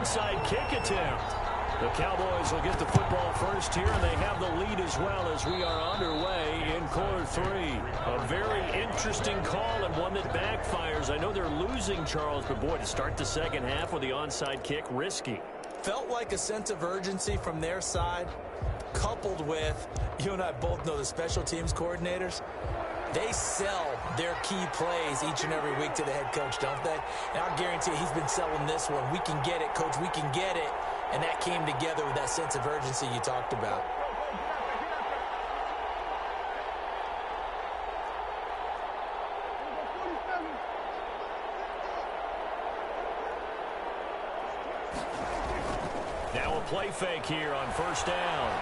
onside kick attempt. The Cowboys will get the football first here, and they have the lead as well as we are underway in quarter three. A very interesting call and one that backfires. I know they're losing, Charles, but boy, to start the second half with the onside kick, risky. Felt like a sense of urgency from their side, coupled with, you and I both know the special teams coordinators, they sell their key plays each and every week to the head coach, don't they? And I'll guarantee you he's been selling this one. We can get it, coach, we can get it. And that came together with that sense of urgency you talked about. Now a play fake here on first down.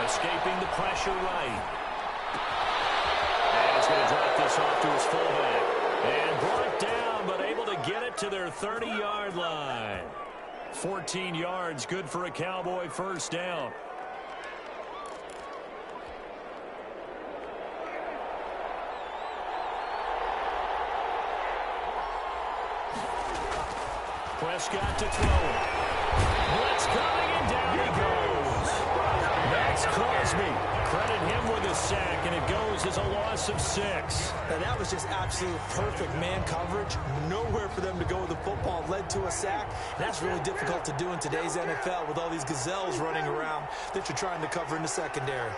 Escaping the pressure right. And he's going to drop this off to his fullback. And brought down, but able to get it to their 30-yard line. 14 yards, good for a Cowboy first down. Prescott to throw it. Blitz coming, and down he goes. That's Crosby. Credit him with a sack, and it goes as a loss of 6. Now, that was just absolute perfect man coverage. Nowhere for them to go with the football. Led to a sack. And that's really difficult to do in today's NFL with all these gazelles running around that you're trying to cover in the secondary.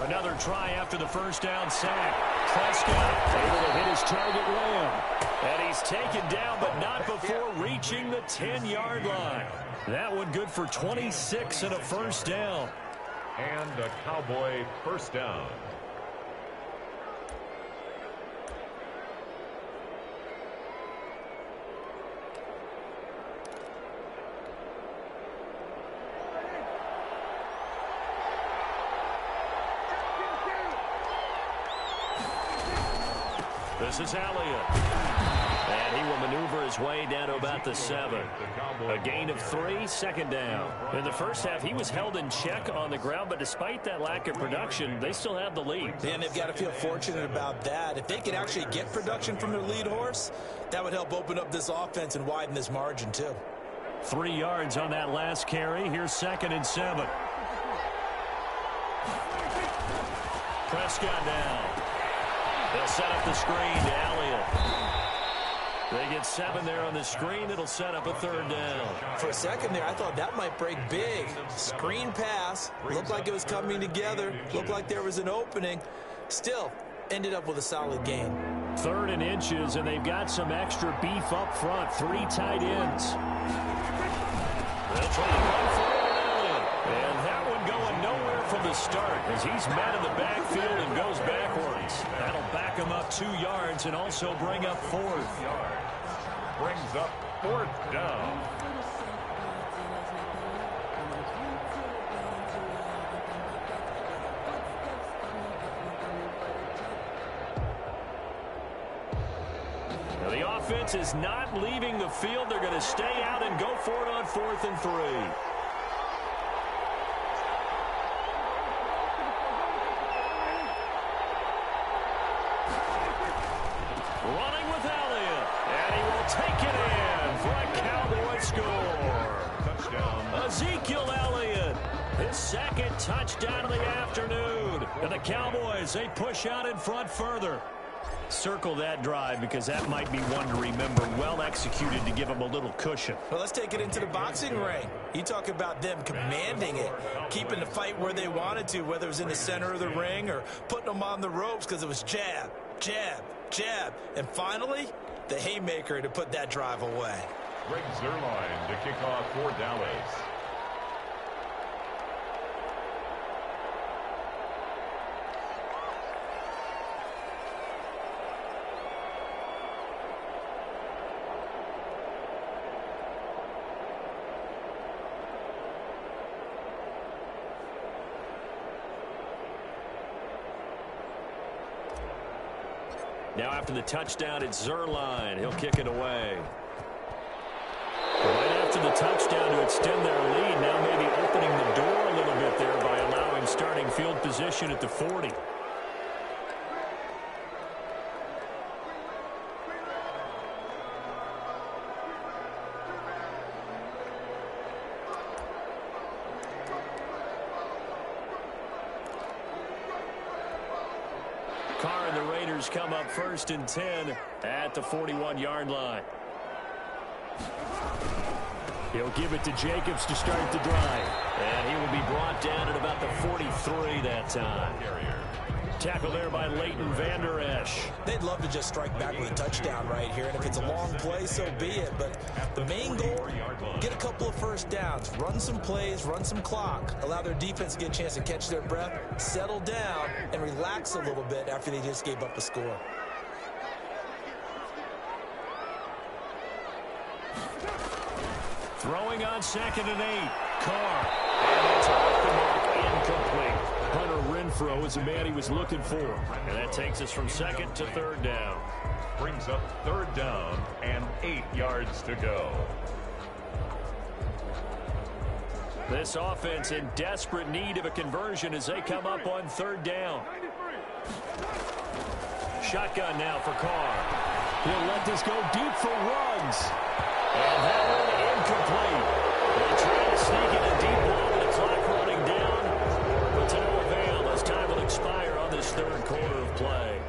Another try after the first down sack. Prescott able to hit his target Lamb. And he's taken down, but not before reaching the 10-yard line. That one good for 26 and a first down. And a Cowboy first down. This is Elliott. And he will maneuver his way down to about the 7. A gain of 3, second down. In the first half, he was held in check on the ground, but despite that lack of production, they still have the lead. And they've got to feel fortunate about that. If they could actually get production from their lead horse, that would help open up this offense and widen this margin, too. 3 yards on that last carry. Here's 2nd and 7. Prescott down. They'll set up the screen to Elliott. They get 7 there on the screen. It'll set up a 3rd down. For a second there, I thought that might break big. Screen pass. Looked like it was coming together. Looked like there was an opening. Still, ended up with a solid gain. 3rd and inches, and they've got some extra beef up front. 3 tight ends. They'll try to run for Elliott. And that one going nowhere from the start as he's met in the backfield and goes backwards. That'll back him up 2 yards and also bring up 4th. Brings up 4th down. Now the offense is not leaving the field. They're going to stay out and go for it on 4th and 3. Running with Elliott, and he will take it in for a Cowboy score. Touchdown. Ezekiel Elliott, his 2nd touchdown of the afternoon. And the Cowboys, they push out in front further. Circle that drive because that might be one to remember. Well executed to give them a little cushion. Well, let's take it into the boxing ring. You talk about them commanding it, keeping the fight where they wanted to, whether it was in the center of the ring or putting them on the ropes because it was jab, jab, jab. And finally, the haymaker to put that drive away. Greg Zuerlein to kick off for Dallas. Now after the touchdown, it's Zuerlein. He'll kick it away. Right after of the touchdown to extend their lead. Now maybe opening the door a little bit there by allowing starting field position at the 40. Carr and the Raiders come up 1st and 10 at the 41-yard line. He'll give it to Jacobs to start the drive. And he will be brought down at about the 43 that time. Tackle there by Leighton Vander Esch. They'd love to just strike back with a touchdown right here, and if it's a long play, so be it. But the main goal, get a couple of first downs, run some plays, run some clock, allow their defense to get a chance to catch their breath, settle down, and relax a little bit after they just gave up a score. Throwing on 2nd and 8. Carr. And it's off the mark, incomplete. Hunter Renfrow is the man he was looking for. And that takes us from 2nd to 3rd down. Brings up 3rd down and 8 yards to go. This offense in desperate need of a conversion as they come up on 3rd down. Shotgun now for Carr. He'll let this go deep for runs. And that one incomplete. They try to sneak in a deep ball with the clock running down, but to no avail as time will expire on this 3rd quarter of play.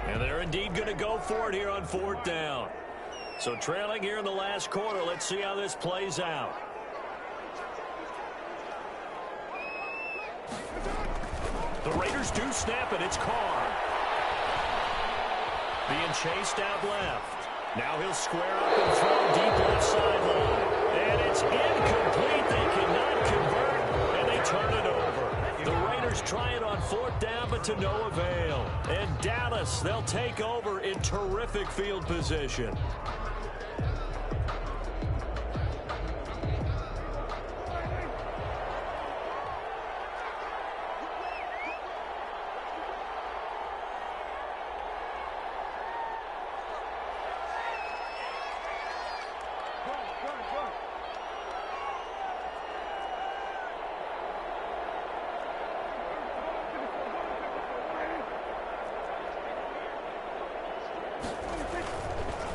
And they're indeed going to go for it here on 4th down. So trailing here in the last quarter, let's see how this plays out. The Raiders do snap it. It's Carr. Being chased out left. Now he'll square up and throw deep left sideline. And it's incomplete. They cannot convert, and they turn it over. The Raiders try it on 4th down, but to no avail. And Dallas, they'll take over in terrific field position.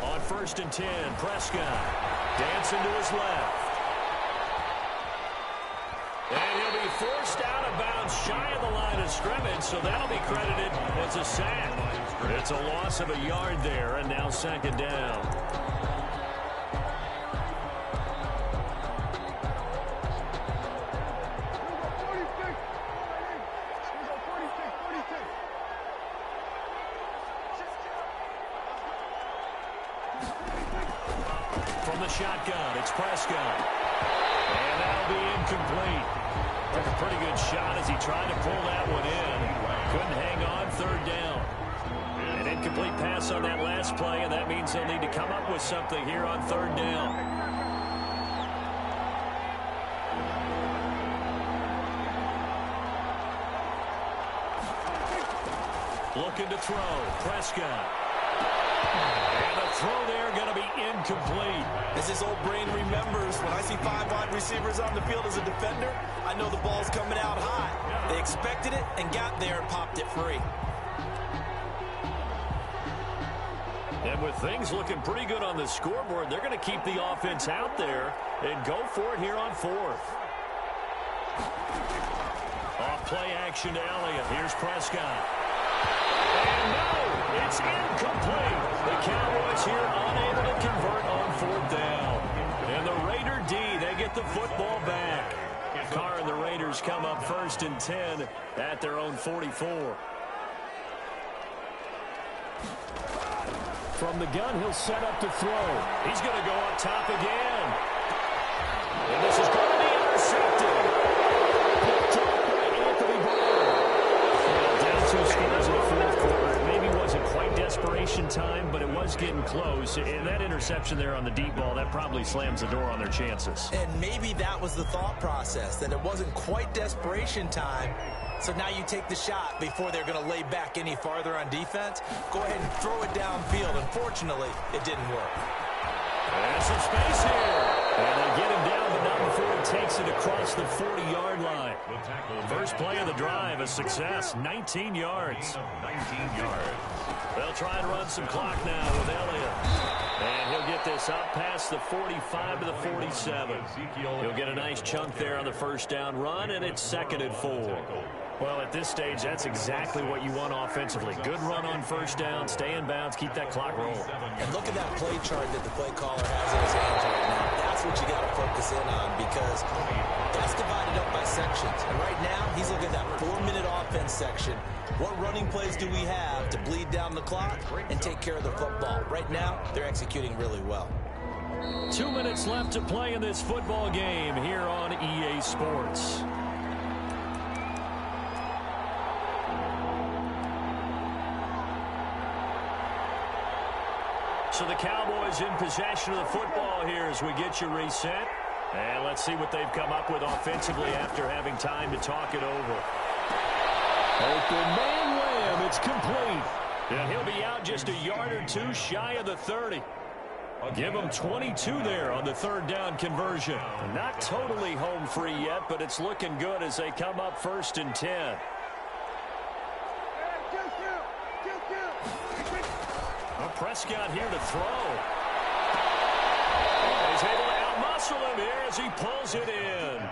On 1st and 10, Prescott dancing to his left. And he'll be forced out of bounds shy of the line of scrimmage, so that'll be credited as a sack. It's a loss of a yard there, and now 2nd down. From the shotgun, it's Prescott. And that'll be incomplete. Took a pretty good shot as he tried to pull that one in. Couldn't hang on 3rd down. An incomplete pass on that last play, and that means they'll need to come up with something here on 3rd down. Looking to throw, Prescott. And the throw there going to be incomplete. As his old brain remembers, when I see 5 wide receivers on the field as a defender, I know the ball's coming out high. They expected it and got there and popped it free. And with things looking pretty good on the scoreboard, they're going to keep the offense out there and go for it here on 4th. Off play action to Elliott. Here's Prescott. And no, it's incomplete. The Cowboys here unable to convert on 4th down. And the Raider D, they get the football back. Carr and the Raiders come up 1st and 10 at their own 44. From the gun, he'll set up to throw. He's going to go up top again. And this is going to be intercepted. Picked up by Anthony Brown. Down 2 scores in the 4th quarter. It maybe wasn't quite desperation time, but it was getting close. And that interception there on the deep ball, that probably slams the door on their chances. And maybe that was the thought process, that it wasn't quite desperation time. So now you take the shot before they're going to lay back any farther on defense. Go ahead and throw it downfield. Unfortunately, it didn't work. And some space here. And they get him down, but not before he takes it across the 40-yard line. First play of the drive, a success, 19 yards. 19 yards. They'll try and run some clock now with Elliott. And he'll get this up past the 45 to the 47. He'll get a nice chunk there on the first down run, and it's 2nd and 4. Well, at this stage, that's exactly what you want offensively. Good run on first down, stay in bounds, keep that clock rolling. And look at that play chart that the play caller has in his hands right now. That's what you got to focus in on, because that's divided up by sections. And right now, he's looking at that 4-minute offense section. What running plays do we have to bleed down the clock and take care of the football? Right now, they're executing really well. 2 minutes left to play in this football game here on EA Sports. So the Cowboys in possession of the football here as we get you reset. And let's see what they've come up with offensively after having time to talk it over. Open man Lamb, it's complete. And he'll be out just a yard or two shy of the 30. Give him 22 there on the 3rd down conversion. Not totally home free yet, but it's looking good as they come up 1st and 10. Well, Prescott here to throw. He's able to outmuscle him here as he pulls it in.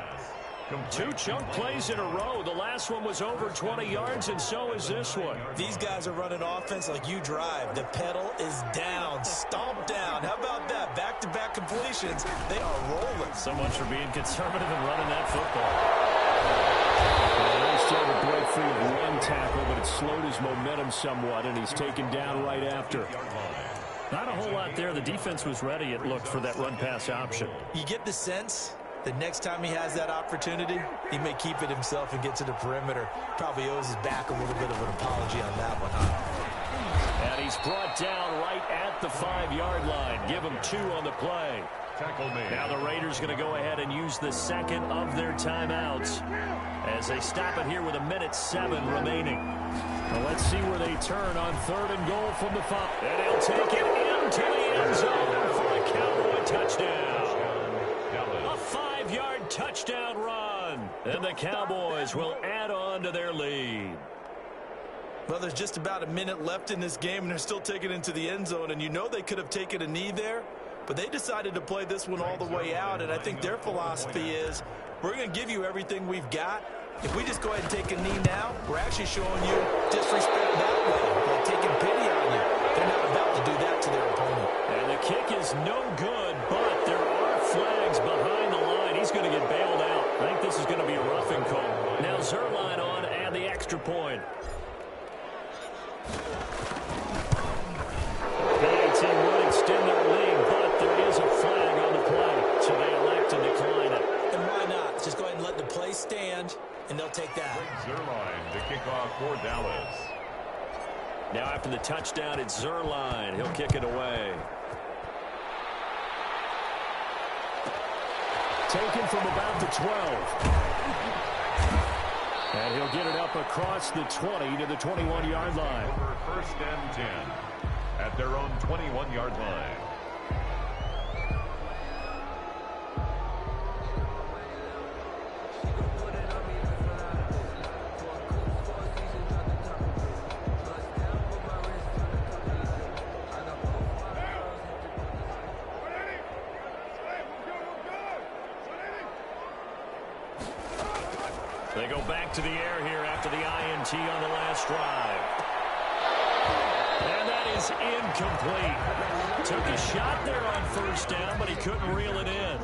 2 chunk plays in a row. The last one was over 20 yards, and so is this one. These guys are running offense like you drive. The pedal is down, stomp down. How about that? Back-to-back completions. They are rolling. So much for being conservative and running that football. They still have a break free of 1 tackle, but it slowed his momentum somewhat, and he's taken down right after. Not a whole lot there. The defense was ready, it looked, for that run-pass option. You get the sense the next time he has that opportunity, he may keep it himself and get to the perimeter. Probably owes his back a little bit of an apology on that one, huh? And he's brought down right at the 5-yard line. Give him 2 on the play. Now the Raiders going to go ahead and use the 2nd of their timeouts as they stop it here with 1:07 remaining. Well, let's see where they turn on 3rd and goal from the 5. And he'll take it into the end zone for a Cowboy touchdown. A 5-yard touchdown run. And the Cowboys will add on to their lead. Well, there's just about a minute left in this game, and they're still taking it into the end zone. And you know they could have taken a knee there, but they decided to play this one all the way out. And I think their philosophy is, we're going to give you everything we've got. If we just go ahead and take a knee now, we're actually showing you disrespect that way. Like taking pity on you. They're not about to do that to their opponent. And the kick is no good, but there are flags behind the line. He's going to get bailed out. I think this is going to be a roughing call. Now Zerline on and the extra point. PAT would extend their lead, but there is a flag on the play, so they elect to decline it. And why not? Just go ahead and let the play stand, and they'll take that. Zerline to kick off for Dallas. Now after the touchdown, it's Zerline. He'll kick it away. Taken from about the 12. And he'll get it up across the 20 to the 21-yard line. Over 1st and 10 at their own 21-yard line. They go back to the air here after the INT on the last drive. And that is incomplete. Took a shot there on 1st down, but he couldn't reel it in.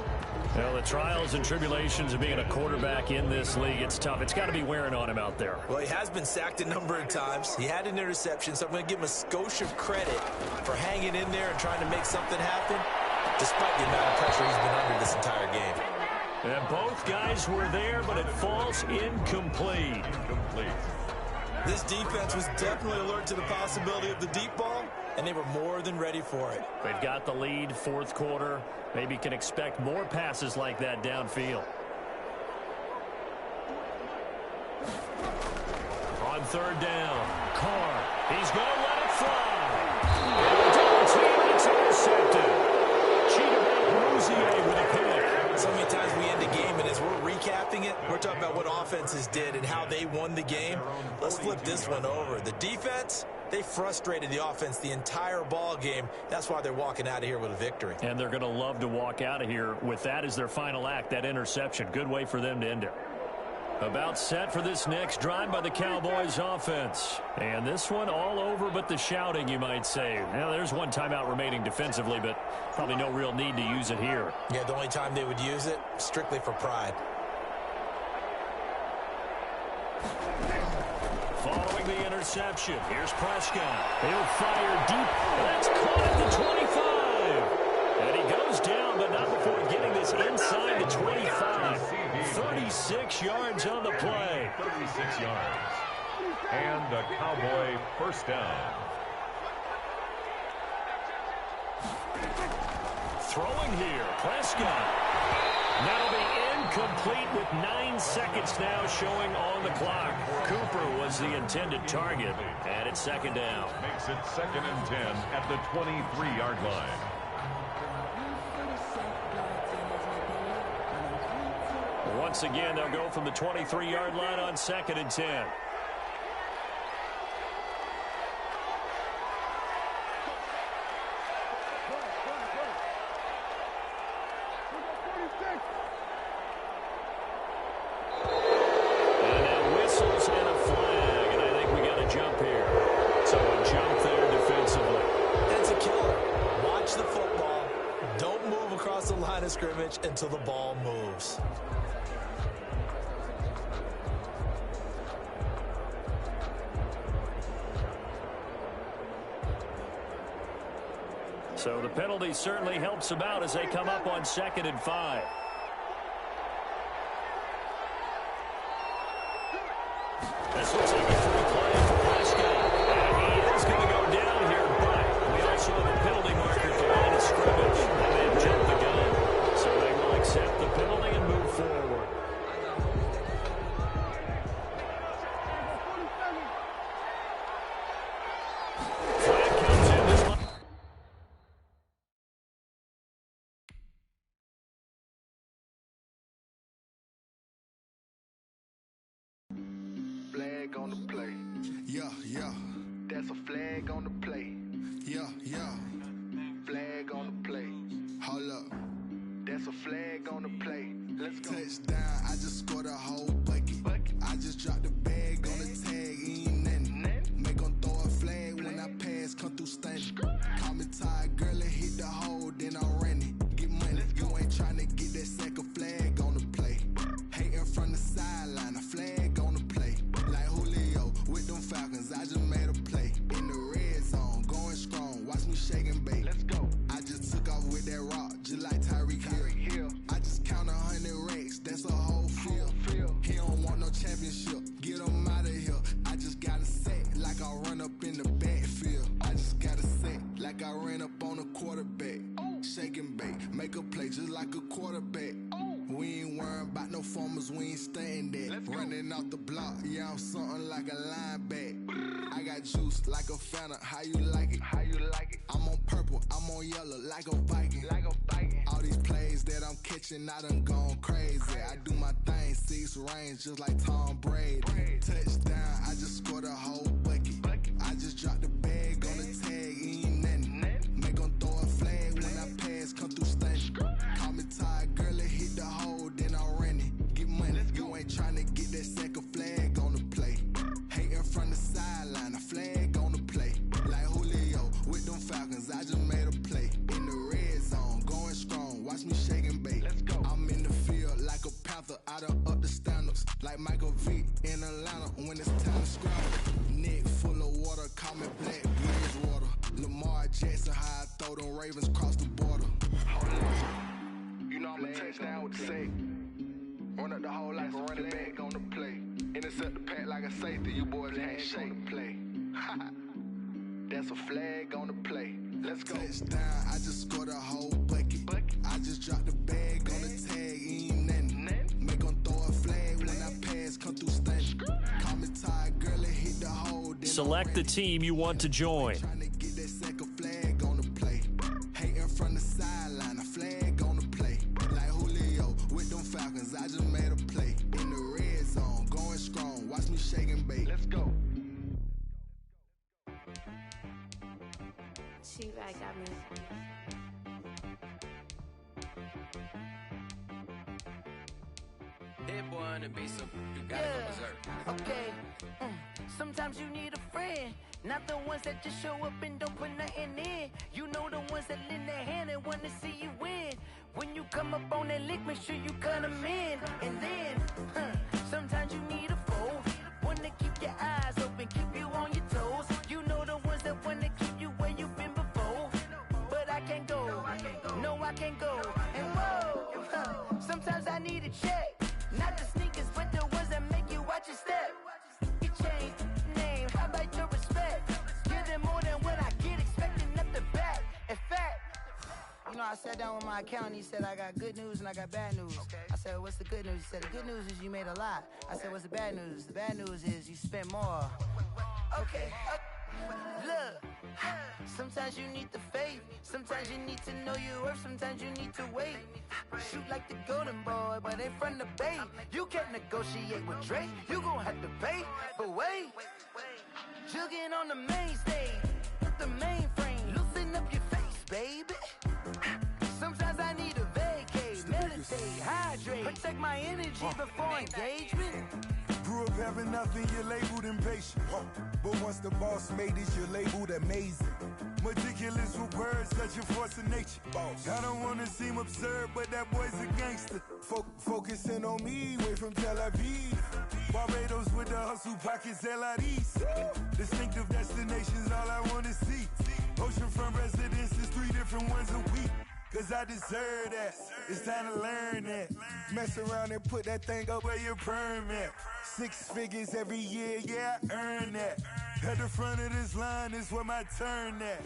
Well, the trials and tribulations of being a quarterback in this league, it's tough. It's got to be wearing on him out there. Well, he has been sacked a number of times. He had an interception, so I'm going to give him a skosh of credit for hanging in there and trying to make something happen, despite the amount of pressure he's been under this entire game. And both guys were there, but it falls incomplete. This defense was definitely alert to the possibility of the deep ball, and they were more than ready for it. They've got the lead, 4th quarter. Maybe can expect more passes like that downfield. On 3rd down, Carr. He's going to let it fly. And the double team, it's intercepted. Cheap Rozier with a pick. So many times we end a game, and as we're recapping it, we're talking about what offenses did and how they won the game. Let's flip this one over. The defense, they frustrated the offense the entire ball game. That's why they're walking out of here with a victory. And they're going to love to walk out of here with that as their final act, that interception. Good way for them to end it. About set for this next drive by the Cowboys offense. And this one all over but the shouting, you might say. Now, there's one timeout remaining defensively, but probably no real need to use it here. Yeah, the only time they would use it, strictly for pride. Following the interception, here's Prescott. He'll fire deep. That's caught at the 25. And he goes down, but not before getting this inside the 25. 36 yards on the play. 36 yards. And a Cowboy first down. Throwing here, Prescott. That'll be incomplete with 9 seconds now showing on the clock. Cooper was the intended target, and it's second down. Makes it 2nd and 10 at the 23-yard line. Once again, they'll go from the 23-yard line on 2nd and 10. And now whistles and a flag, and I think we got a jump here. So a jump there defensively. That's a killer. Watch the football. Don't move across the line of scrimmage until the ball moves. So the penalty certainly helps them out as they come up on 2nd and 5. This looks like a free play for Prescott. And he is going to go down here, but we also have a penalty marker at the line of scrimmage. And they've jumped the gun. So they will accept the penalty and move forward. Flag comes in this one. Flag on the play. Yeah, yeah. That's a flag on the play. Yeah, yeah. Flag on the play. Hold up. That's a flag on the play. Let's go. Touchdown. I just scored a whole bucket. I just dropped the bag on the tag. Ain't nothing. Make 'em throw a flag when I pass. Come through stunning. Call me tired, girl. It hit the hole. Then I'm running. Get money. You ain't trying to get that second flag on the play. Hating from the sideline. A flag on the play. Like Julio with them Falcons, I just made a play. In the red zone, going strong, watch me shake and bake. Let's go. I just took off with that rock, just like Tyreek Hill. I just count 100 racks, that's a whole field. He don't want no championship, get him out of here. I just got a set, like I run up in the backfield. I just got a set, like I ran up on a quarterback. Shake and bake, make a play just like a quarterback. We ain't worrying about no formers, we ain't staying there. Running off the block, yeah, I'm something like a linebacker. I got juice like a Fanta, how you like it? How you like it? I'm on purple, I'm on yellow, like a Viking. Like a Viking. All these plays that I'm catching, I done gone crazy. I do my thing, 6 range, just like Tom Brady. Touchdown, I just scored a whole bucket. I just dropped the bag on the tag, ain't nothing. Make 'em throw a flag when I pass, come through stunning. Call me tired, girl, it hit the hole, then I'm running. Get money, you ain't trying to get that second flag on the play. Hating from the sideline, a flag on the play. Like Julio with them Falcons, I just made a play. In the red zone, going strong, watch me shake and bake. Let's go. I'm in the field like a Panther, I done up the standards. Like Michael Vick in Atlanta when it's time to scramble. Neck full of water, call me Black Bridgewater. Lamar Jackson, how I throw them Ravens cross the border. You know I'm a touchdown with the safe. Run up the whole life and run it back on the play. Intercept the pack like a safety, you boys ain't shake the play. That's a flag on the play. Let's go. Touchdown, I just scored a whole bucket. I just dropped the bag on the tag, ain't nothing. Make 'em throw a flag when I pass, come through stunning. Call me tired, girl, it hit the hole. Select the team you want to join. Trying to get that second flag on the play. Hating from the sideline, a flag on the play. cause I just made a play. In the red zone, going strong. Watch me shake and bake. Let's go. She right got me. Hit boy on the beat, so you gotta go berserk. Okay. Sometimes you need a friend, not the ones that just show up and don't put nothing in. You know the ones that lend their hand and wanna see you win. When you come up on that lick, make sure you cut them in. And then, sometimes you need a foe, one to keep your eyes open, keep you on your toes. You know the ones that wanna keep you where you've been before. But I can't go, no I can't go. And whoa, sometimes I need a check. Not the sneakers, but the ones that make you watch your step. You change name, how about your respect? Give them more than what I get, expecting up the back. In fact, you know, I sat down with my accountant, he said, I got good news and I got bad news. I said, what's the good news? He said, the good news is you made a lot. I said, what's the bad news? The bad news is you spent more. Okay, look, sometimes you need the faith, sometimes you need to know your worth, sometimes you need to wait. Shoot like the golden boy, but in front of the bay. You can't negotiate with Drake, you gon' have to pay. But wait, jugging on the main stage, the mainframe, loosen up your face, baby. Sometimes I need a vacate, meditate, hydrate, protect my energy before engagement. Grew up having nothing, you're labeled impatient. But once the boss made it, you're labeled amazing. Meticulous with words, such a force of nature. I don't wanna seem absurd, but that boy's a gangster. Focusing on me, way from Tel Aviv. Barbados with the hustle pockets, LIDs. Distinctive destinations, all I wanna see. Oceanfront residences, 3 different ones a week. Cause I deserve that, it's time to learn that. Mess around and put that thing up where your permit. 6 figures every year, yeah, I earn that. At the front of this line is where my turn at.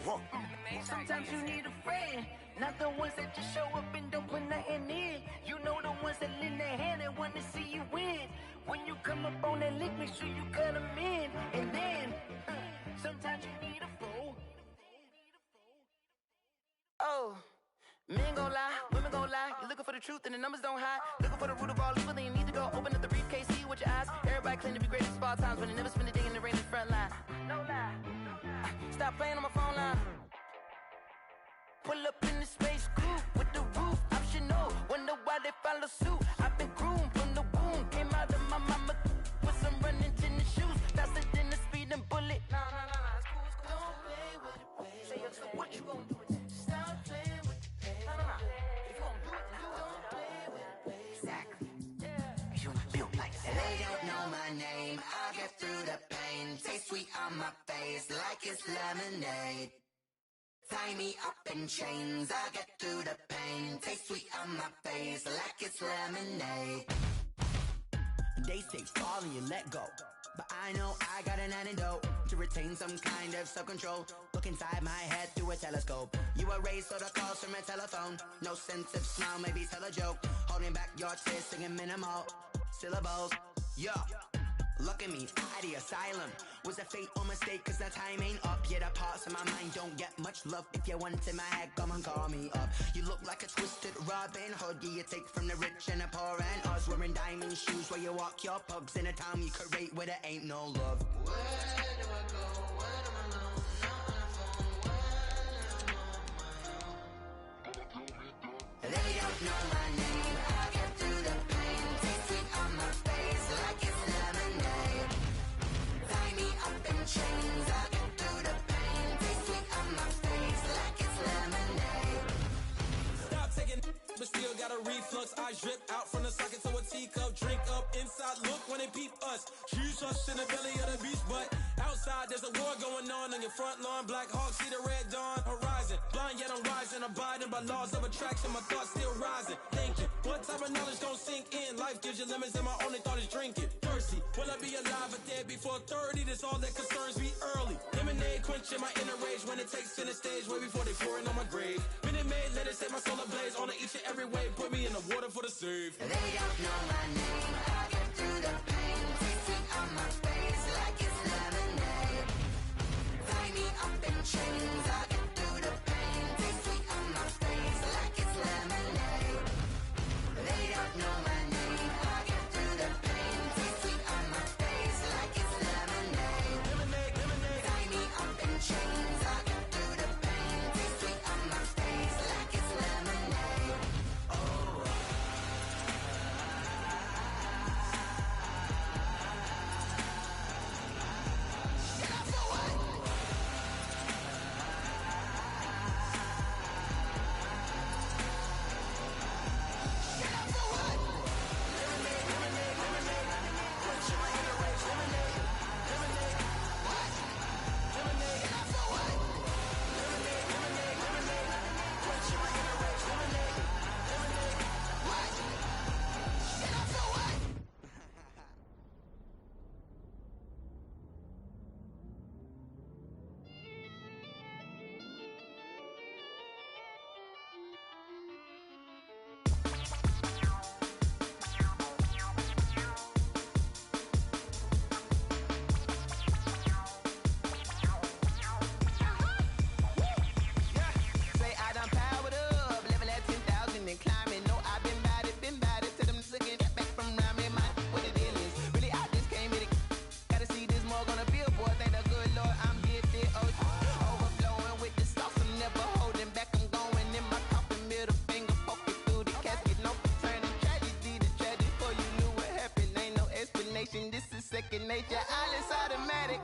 Sometimes you need a friend, not the ones that just show up and don't put nothing in. You know the ones that lend their hand and want to see you win. When you come up on that lick, make sure you cut them in. And then, sometimes you need a fool. Oh. Men gon' lie, women gon' lie. You're looking for the truth and the numbers don't hide. Looking for the root of all evil, then you need to go open up the briefcase, see with your eyes. Everybody claim to be great in small times, but they never spend a day in the rain in the front line. No lie. Stop playing on my phone line. Pull up in the space coupe with the roof optional. Wonder why they follow suit. I've been groomed from the womb. Came out of my mama with some running tennis shoes. Faster than the speeding bullet. No, it's cool, it's cool. Don't play with it, baby. Say yo, what you gon' do with it? Stop playing with it, baby. No. If you gon' do it, you don't play with it, baby. Exactly. Yeah. You built like that. They don't know my name. I'll get through the pain. Taste sweet on my face like it's lemonade. Tie me up in chains, I'll get through the pain. Taste sweet on my face like it's lemonade. They say fall and you let go, but I know I got an antidote to retain some kind of self-control. Look inside my head through a telescope. You erase all the calls from a telephone. No sense of smile, maybe tell a joke. Holding back your tears, singing minimal syllables. Yeah. Look at me, at the asylum. Was a fate or mistake, cause the time ain't up. Yet the parts of my mind don't get much love. If you want in my head, come and call me up. You look like a twisted Robin Hood. Yeah, you take from the rich and the poor and us. Wearing diamond shoes where you walk your pugs in a town you could rate where there ain't no love. Where do I go? When I'm alone? Not on the phone. When I'm on my own. They don't know my name. I'll get through the pain. Taste sweet on my face like it's lemonade. Tie me up in chains. I'll get through the pain. Taste sweet on my face like it's lemonade. Stop taking, but still got a reflux. I drip out from the socket to a teacup. Drink up inside. Look when they peep us. Shoes us in the belly of the beach, but outside there's a war going on your front lawn. Black Hawk see the red dawn horizon. Blind yet I'm rising, abiding by laws of attraction. My thoughts still rising. Thinking, what type of knowledge don't sink in? Life gives you limits, and my only thought is drinking. Thirsty, will I be alive or dead before 30? That's all that concerns me early. Lemonade quenching my inner rage when it takes center stage, way before they pour it on my grave. Minute Maid, let it set my soul ablaze. On each and every way, put me in the water for the save. They don't know my name. I'll get through the pain. Taste sweet on my face like it's lemonade. Tie me up in chains. I'll get through the pain. Taste sweet on my face like it's lemonade. They don't know my name. second nature. All is automatic.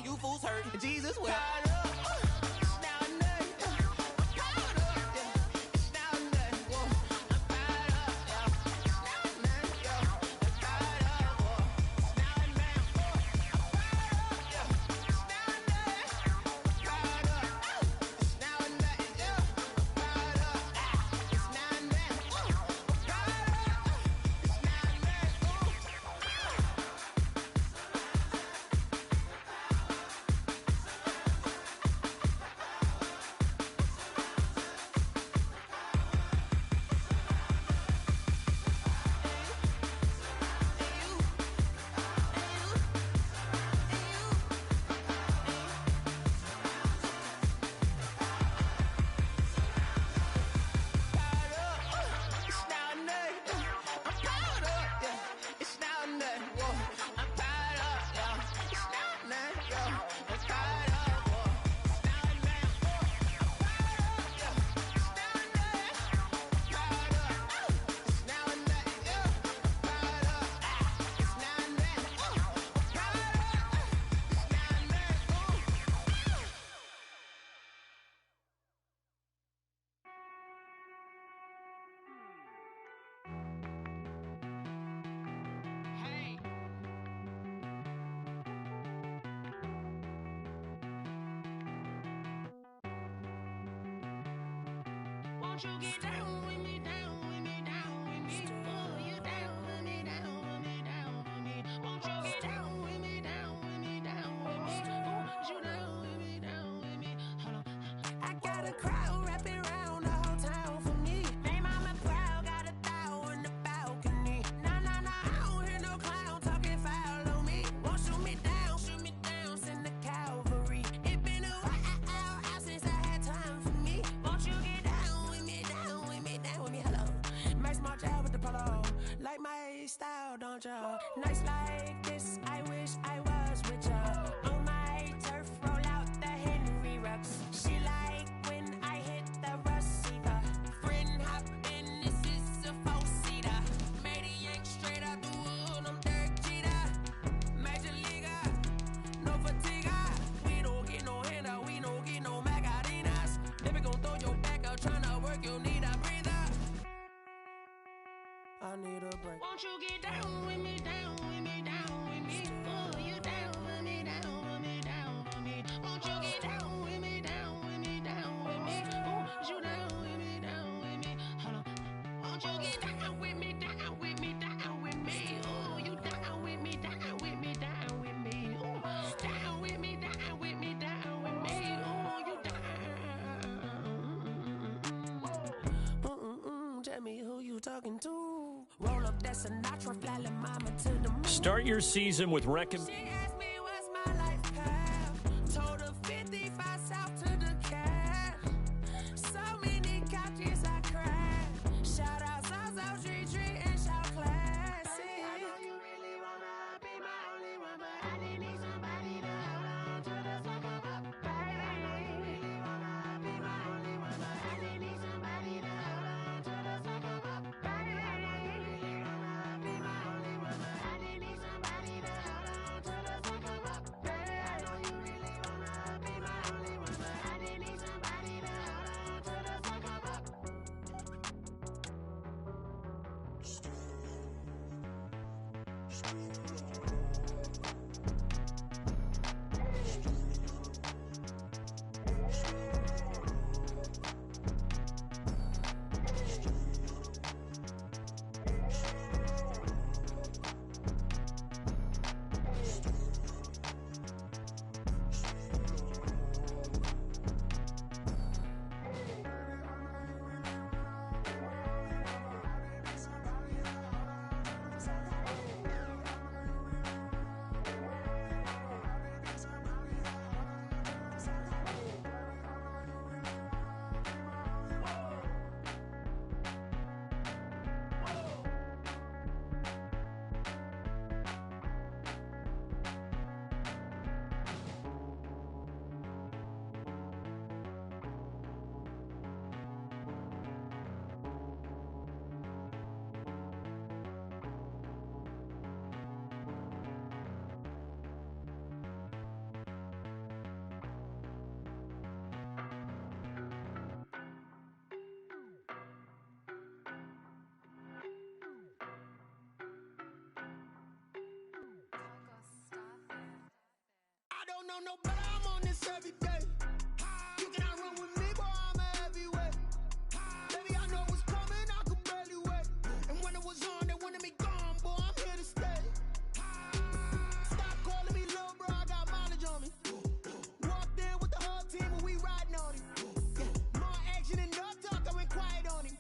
You fools hurt. Jesus will. Won't you get down with me, down with me, down with me? Oh, you down with me, down with me, down with me. Won't you get down with me, down with me, down with me? Oh, you down with me, down with me? Hold on. I got a crowd wrapping around the whole town for me. They mama proud, got a thou in the balcony. Nah, nah, nah, I don't hear no clown talking foul on me. Won't shoot me down, send the cavalry. It been a while since I had time for me. Won't you get down with me, down with me, down with me? Hello. Max March out with the polo. Like my style, don't ya? Nights like this, I wish I was with ya. On my turf, roll out the Henry Rux. She like when I hit the receiver. Friend hop in, this is a four-seater. Made a yank straight out the wood, I'm Derek Jeter. Major leaguer, no fatigue. We don't get no handout, we don't get no Macarinas. Never gon' throw your back out, tryna work, you need a breather. I need a break. Won't you get down with me, down with me, down with me? Oh, you down with me, down with me, down with me? Won't you get down with me, down with me, down with me? Oh, you down with me, down with me? Hold on. Won't you get down with me, down with me, down with me? Oh, you down with me, down with me, down with me? Oh, down with me, down with me, down with me? Oh, you down. Tell me who you talking to. Roll up that Sinatra, fly la mama to the moon. Start your season with She asked me what's my life path. Told her 55 south to the cat. So many couches I cried. Shout out South Street and shout classy. I know you really wanna be my only one, but I didn't need somebody to hold on to the sucker up. Baby, I know you really wanna be my only one, but I didn't need somebody to hold on to the sucker up. Baby, I know you really wanna be my only one, but I didn't need somebody to hold on to the sucker up. Baby, I know you really wanna be my only one, but I didn't need somebody to hold on to the sucker up. know no better, I'm on this every day. You cannot run with me, boy, I'm a heavyweight. Baby, I know what's coming, I could barely wait. And when it was on, they wanted me gone, boy, I'm here to stay. Stop calling me little bro, I got mileage on me. Walked in with the whole team and we riding on him. More action and no talk, I went quiet on him.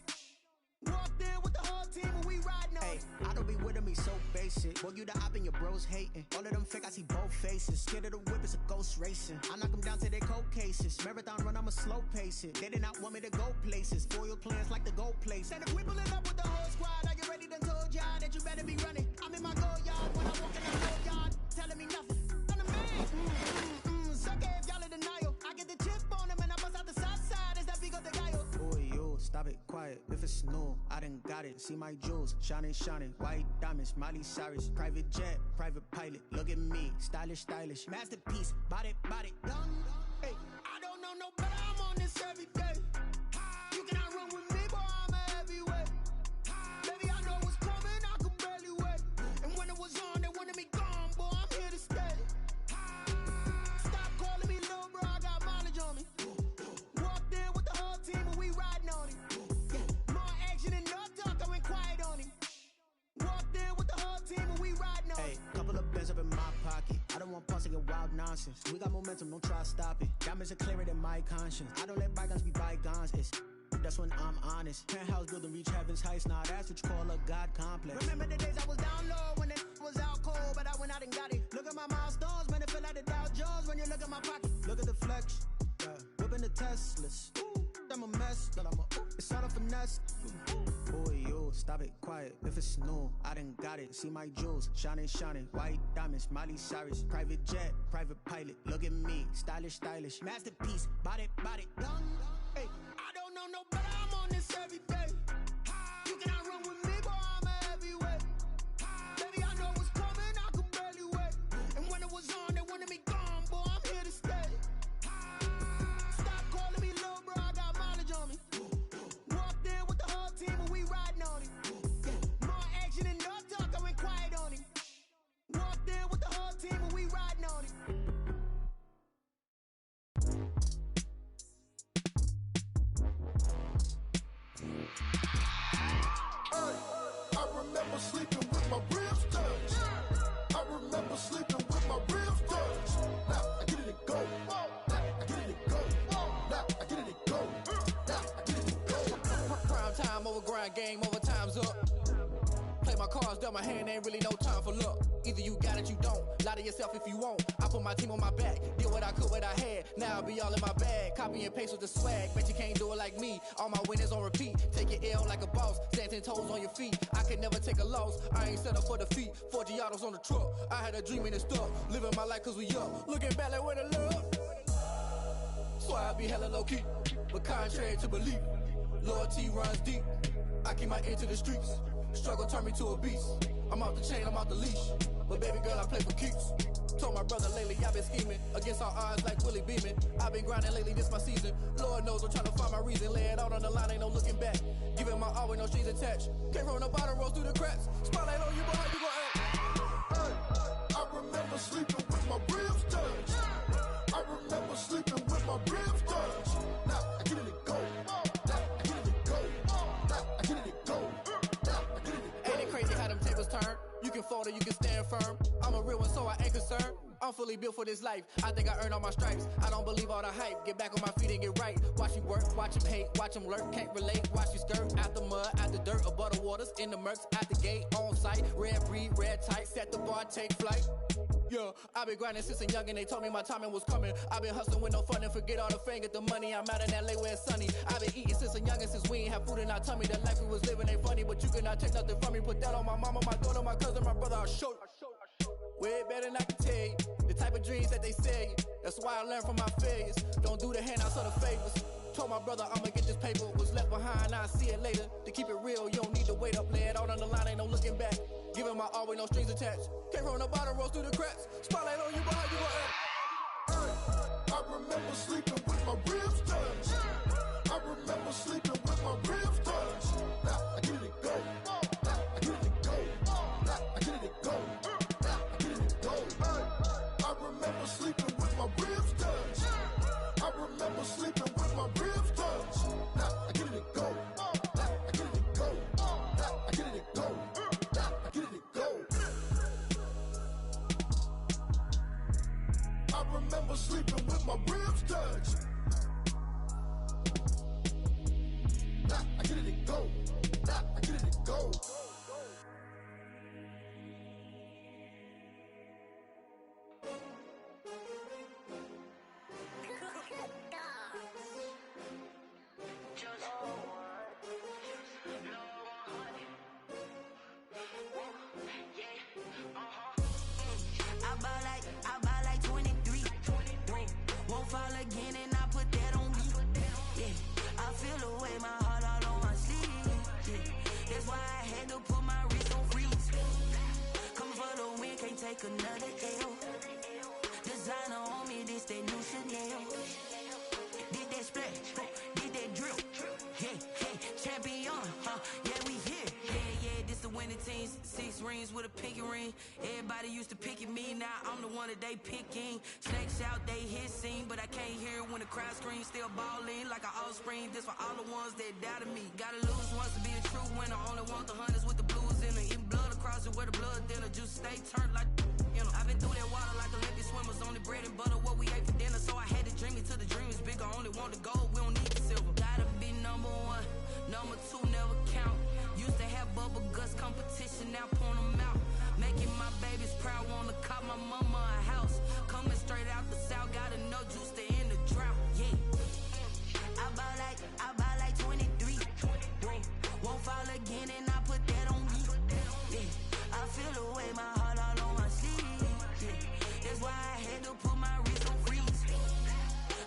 Walked in with the whole team and we riding on him. I don't be with me so basic. Boy, you the op and your bros hating. All of them fake, I see both faces. Scared of the whip, it's a ghost racing. I knock them down to their cold cases. Marathon run, I'ma slow pace it. They did not want me to go places. Foil plans like the gold place. And if we pulling up with the whole squad, are you ready? Done told y'all that you better be running. I'm in my go yard when I walk in the whole yard. Telling me nothing. I'm the man. Suck it if y'all in denial. I get the chip on them and I bust out the south side. Is that Vigo de Gallo? Boy, yo, stop it, quiet. If it's new, I done got it. See my jewels, shining, shining. White diamonds, Miley Cyrus. Private jet, private pilot. Look at me, stylish, stylish. Masterpiece, body, body, done. Hey, I don't know no better, I'm on this every day. You cannot run with me, boy, I'm a heavyweight. Baby, I know what's coming, I could barely wait. And when it was on, they wanted me gone, boy, I'm here to stay. Stop calling me little bro, I got mileage on me. Walked in with the whole team and we riding on him. More action and no talk, I went quiet on him. Walked in with the whole team and we riding on him. Hey, couple of bins up in my pocket. I don't want pause to get wild nonsense. We got momentum, don't try to stop it. Diamonds are clearer than my conscience. I don't let bygones be bygones. It's that's when I'm honest. Penthouse building reach heaven's heights. Nah, that's what you call a God complex. Remember the days I was down low when it was out cold, but I went out and got it. Look at my milestones, man, it feel like the Dow Jones when you look at my pocket. Look at the flex, whipping the Teslas. I'm a mess, but I'm a it's all a finesse. Boy, yo, stop it, quiet. If it's new, I done got it. See my jewels, shining, shining. White diamonds, Miley Cyrus. Private jet, private pilot. Look at me, stylish, stylish. Masterpiece, body, body, done. Hey, I don't know no better, I'm on this every day. You cannot run with me, boy, I'm a heavyweight. Baby, I know what's coming, I could barely wait. And when it was on, they wanted me gone, boy, I'm here to stay. Stop calling me little bro, I got mileage on me. Walked in with the whole team and we riding on him. More action and no talk, I went quiet on him. Walked in with the whole team and we riding on him. I remember sleeping with my ribs touched. I remember sleeping with my ribs touched. Now I get it and go. Now I get it and go. Now I get it and go. Now I get it and go. Prime time over grind game, over time's up. Play my cards, dealt my hand, ain't really no time for luck. Either you got it, you don't. Lie to yourself if you won't. I put my team on my back, did what I could, what I had. Now I'll be all in my bag. Copy and paste with the swag. Bet you can't do it like me. All my winners on repeat. Take your L like a boss. Stand 10 toes on your feet. I can never take a loss. I ain't set up for defeat. 4 Giottos on the truck. I had a dream and it stuck. Living my life cause we up. Looking back like where the love. So I be hella low key. But contrary to belief, loyalty runs deep. I keep my ear to the streets. Struggle turned me to a beast. I'm off the chain, I'm off the leash. But baby girl, I play for keeps. Told my brother lately, I've been scheming. Against all odds like Willie Beeman. I've been grinding lately, this my season. Lord knows I'm trying to find my reason. Lay it out on the line, ain't no looking back. Giving my all with no strings attached. Came from the bottom, rose through the cracks. Spotlight on you, boy, how you gon' act? Hey, I remember sleeping with my ribs touched. I remember sleeping with my ribs touched. Now I get it and go. Now I get it and go. Now I get it and go. Now I get it and go. Ain't it crazy how them tables turn? You can fold or you can stand firm. I'm a real one, so I ain't concerned. I'm fully built for this life. I think I earned all my stripes. I don't believe all the hype. Get back on my feet and get right. Watch you work, watch him hate, watch him lurk. Can't relate, watch you skirt. Out the mud, out the dirt, above the waters, in the murks, out the gate, on site. Red breed, red tight, set the bar, take flight. Yeah, I've been grinding since a young and they told me my timing was coming. I've been hustling with no fun and forget all the fame, get the money. I'm out in LA where it's sunny. I've been eating since a young and since we ain't have food in our tummy. The life we was living ain't funny, but you cannot take nothing from me. Put that on my mama, my daughter, my cousin, my brother, I'll show you. Way better than I can tell you. The type of dreams that they sell you. That's why I learned from my failures. Don't do the handouts or the favors. Told my brother I'ma get this paper. Was left behind, I'll see it later. To keep it real, you don't need to wait up. Lay it out on the line, ain't no looking back. Giving my all with no strings attached. Came from the bottom, rose through the cracks. Spotlight on you, boy, how you gon' act? I remember sleeping with my ribs touched. I remember sleeping with my ribs touched. Now I get it and go. Now I get it and go. Now I get it and go. Now I get it and go. I remember sleeping with my feel the way, my heart all on my sleeve. Yeah. That's why I had to put my wrist on freeze. Come for the win, can't take another L. Designer on me, this that new Chanel. Did that splash, did that drill. Yeah, yeah, champion, yeah, we here. Yeah, this the winning team. 6 rings with a pinky ring. Everybody used to pick at me, now I'm the one that they picking. Snakes out, they hit scene, but I can't hear when the crowd screams. Still balling like an offspring. This for all the ones that doubted me. Gotta lose once to be a true winner. Only want the hunters with the blues in it. Even blood across it where the blood dinner. Juice stay turned like, you know. I've been through that water like Olympic swimmers. Only bread and butter, what we ate for dinner. So I had to dream it till the dream is bigger. Only want the gold, we don't need the silver. Gotta be number 1, number 2 never count. Used to have bubble guts competition, now point them out. Making my babies proud, wanna cop my mama a house. Coming straight out the south, gotta know juice to end the drought. Yeah, I buy like 23. Won't fall again and I put that on me. Yeah, I feel the way, my heart all on my sleeve. Yeah, that's why I had to put my wrist on freeze.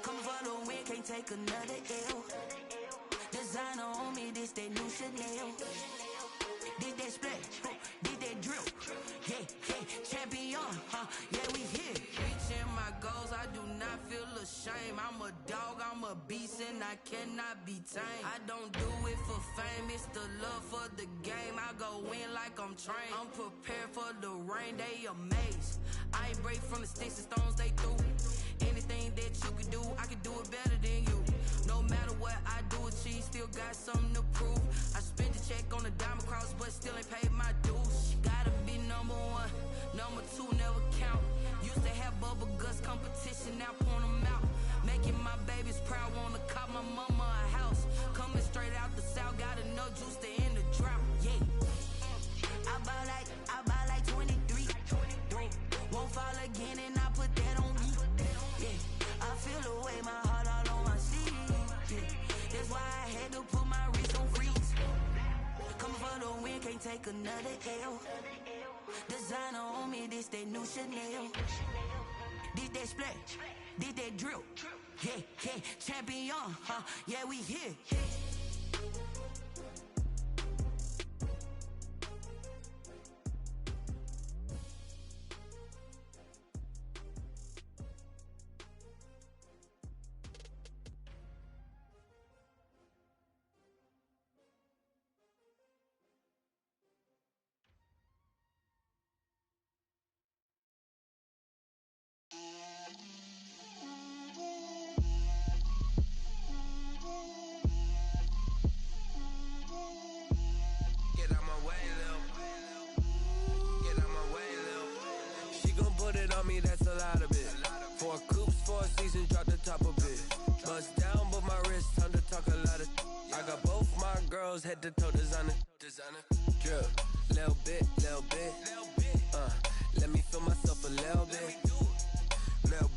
Coming for the win, can't take another L. Designer on me, this that new Chanel. Did that splash, did that drill. Yeah, yeah, champion, yeah, we here. Reaching my goals, I do not feel ashamed. I'm a dog, I'm a beast, and I cannot be tamed. I don't do it for fame, it's the love for the game. I go in like I'm trained. I'm prepared for the rain, they amazed. I ain't break from the sticks and stones they threw. Anything that you could do, I could do it better than you. No matter what I do, achieve, still got something to prove. I spent the check on the diamond cross, but still ain't paid my dues. Gotta be number 1, number 2 never count. Used to have bubble guts competition, now point them out. Making my babies proud, wanna cop my mama a house. Coming straight out the south, gotta know juice to end the drought. Yeah, I buy like 23. Won't fall again and I put that on me. Yeah, I feel the way, my heart all on my sleeve. Yeah, that's why I had to put my wrist on freeze. Come for the win, can't take another L. Designer on me, this that new Chanel. Did that splash, did that drill. Yeah, yeah, champion, yeah, we here. That's a lot of it. 4 coops, 4 seasons, drop the top of it. Bust down, but my wrist, time to talk a lot of. I got both my girls head to toe designer. Drip, little bit. Let me feel myself a little bit. Little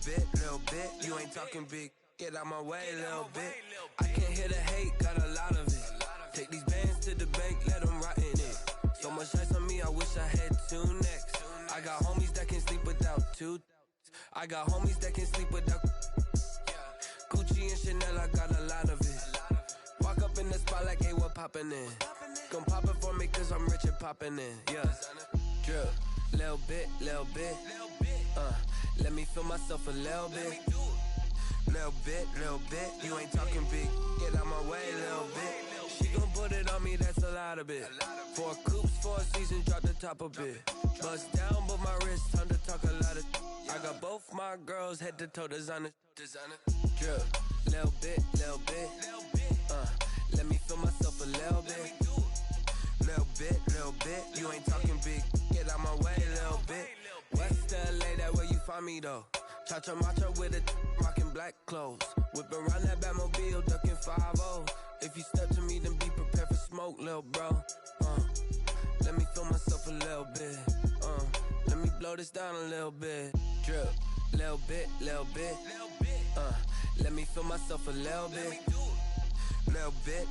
bit. You ain't talking big. Get out my way, little bit. I can't hear the hate, got a lot of it. Take these bands to the bank, let them rot in it. So much ice on me, I wish I had 2 necks. I got homies that can sleep without 2. I got homies that can sleep without. Gucci and Chanel, I got a lot of it. Walk up in the spot like, hey, what poppin' in? Come pop it for me, cause I'm rich and poppin' in. Yeah, drip, little bit. Let me feel myself a little bit. Little bit. You ain't talking big. Get out my way, little bit. She gon' put it on me, that's a lot of it. 4 coops, 4 seasons, drop the top a bit. Bust down, but my wrist, time to talk a lot of. I got both my girls head to toe designer. Drip, little bit. Let me feel myself a little bit. Little bit. You ain't talking big. Get out my way, little bit. West LA, that where you find me though. Cha-cha matcha with a rockin' black clothes. Whip around that Batmobile, ducking 5-0. If you step to me, then be prepared for smoke, lil' bro. Let me feel myself a little bit. Let me blow this down a little bit. Drip, little bit. Let me feel myself a little bit. Little bit.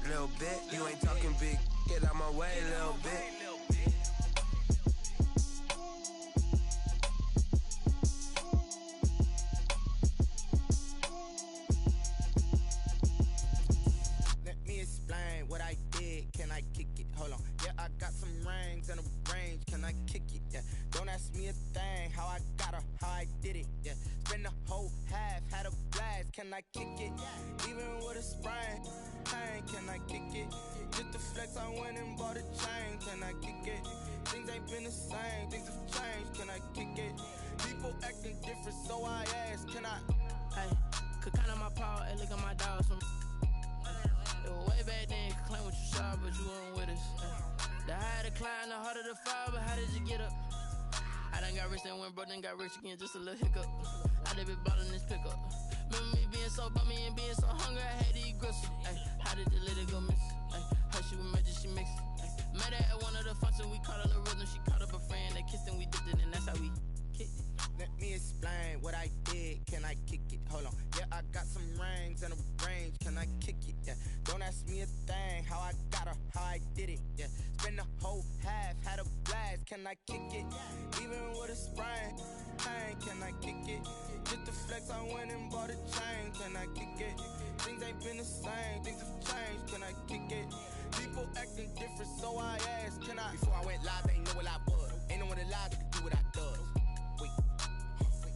You ain't talking big. Get out my way, little bit. did, can I kick it? Hold on, yeah, I got some rings and a range, can I kick it? Yeah, don't ask me a thing, how I got her, how I did it. Yeah, spend the whole half, had a blast, can I kick it? Even with a sprain, pain, can I kick it? Just the flex, I went and bought a chain, can I kick it? Things ain't been the same, things have changed, can I kick it? People acting different, so I ask, can I? Hey, could count on my power, and look at my dogs from. It was way back then, could claim what you saw, but you weren't with us. The higher the climb, the harder the fall, but how did you get up? I done got rich and went broke, then got rich again, just a little hiccup. I done been ballin' this pickup. Remember me being so bummy and being so hungry, I had to eat gristle. Ay, how did you let it go miss? Ay, how she was magic, she mixed. Met her at one of the functions, we caught her the rhythm, she caught up a friend, they kissed and we dipped it, and that's how we kicked it. Let me explain what I did, can I kick it? Hold on, yeah, I got some rings and a range, can I kick it? Yeah, don't ask me a thing, how I got her, how I did it. Yeah, spend the whole half, had a blast, can I kick it? Even with a sprain, pain, can I kick it? Just the flex, I went and bought a chain, can I kick it? Things ain't been the same, things have changed, can I kick it? People acting different, so I ask, can I? Before I went live, they know what I was. Ain't no one alive that can do what I does. Wait,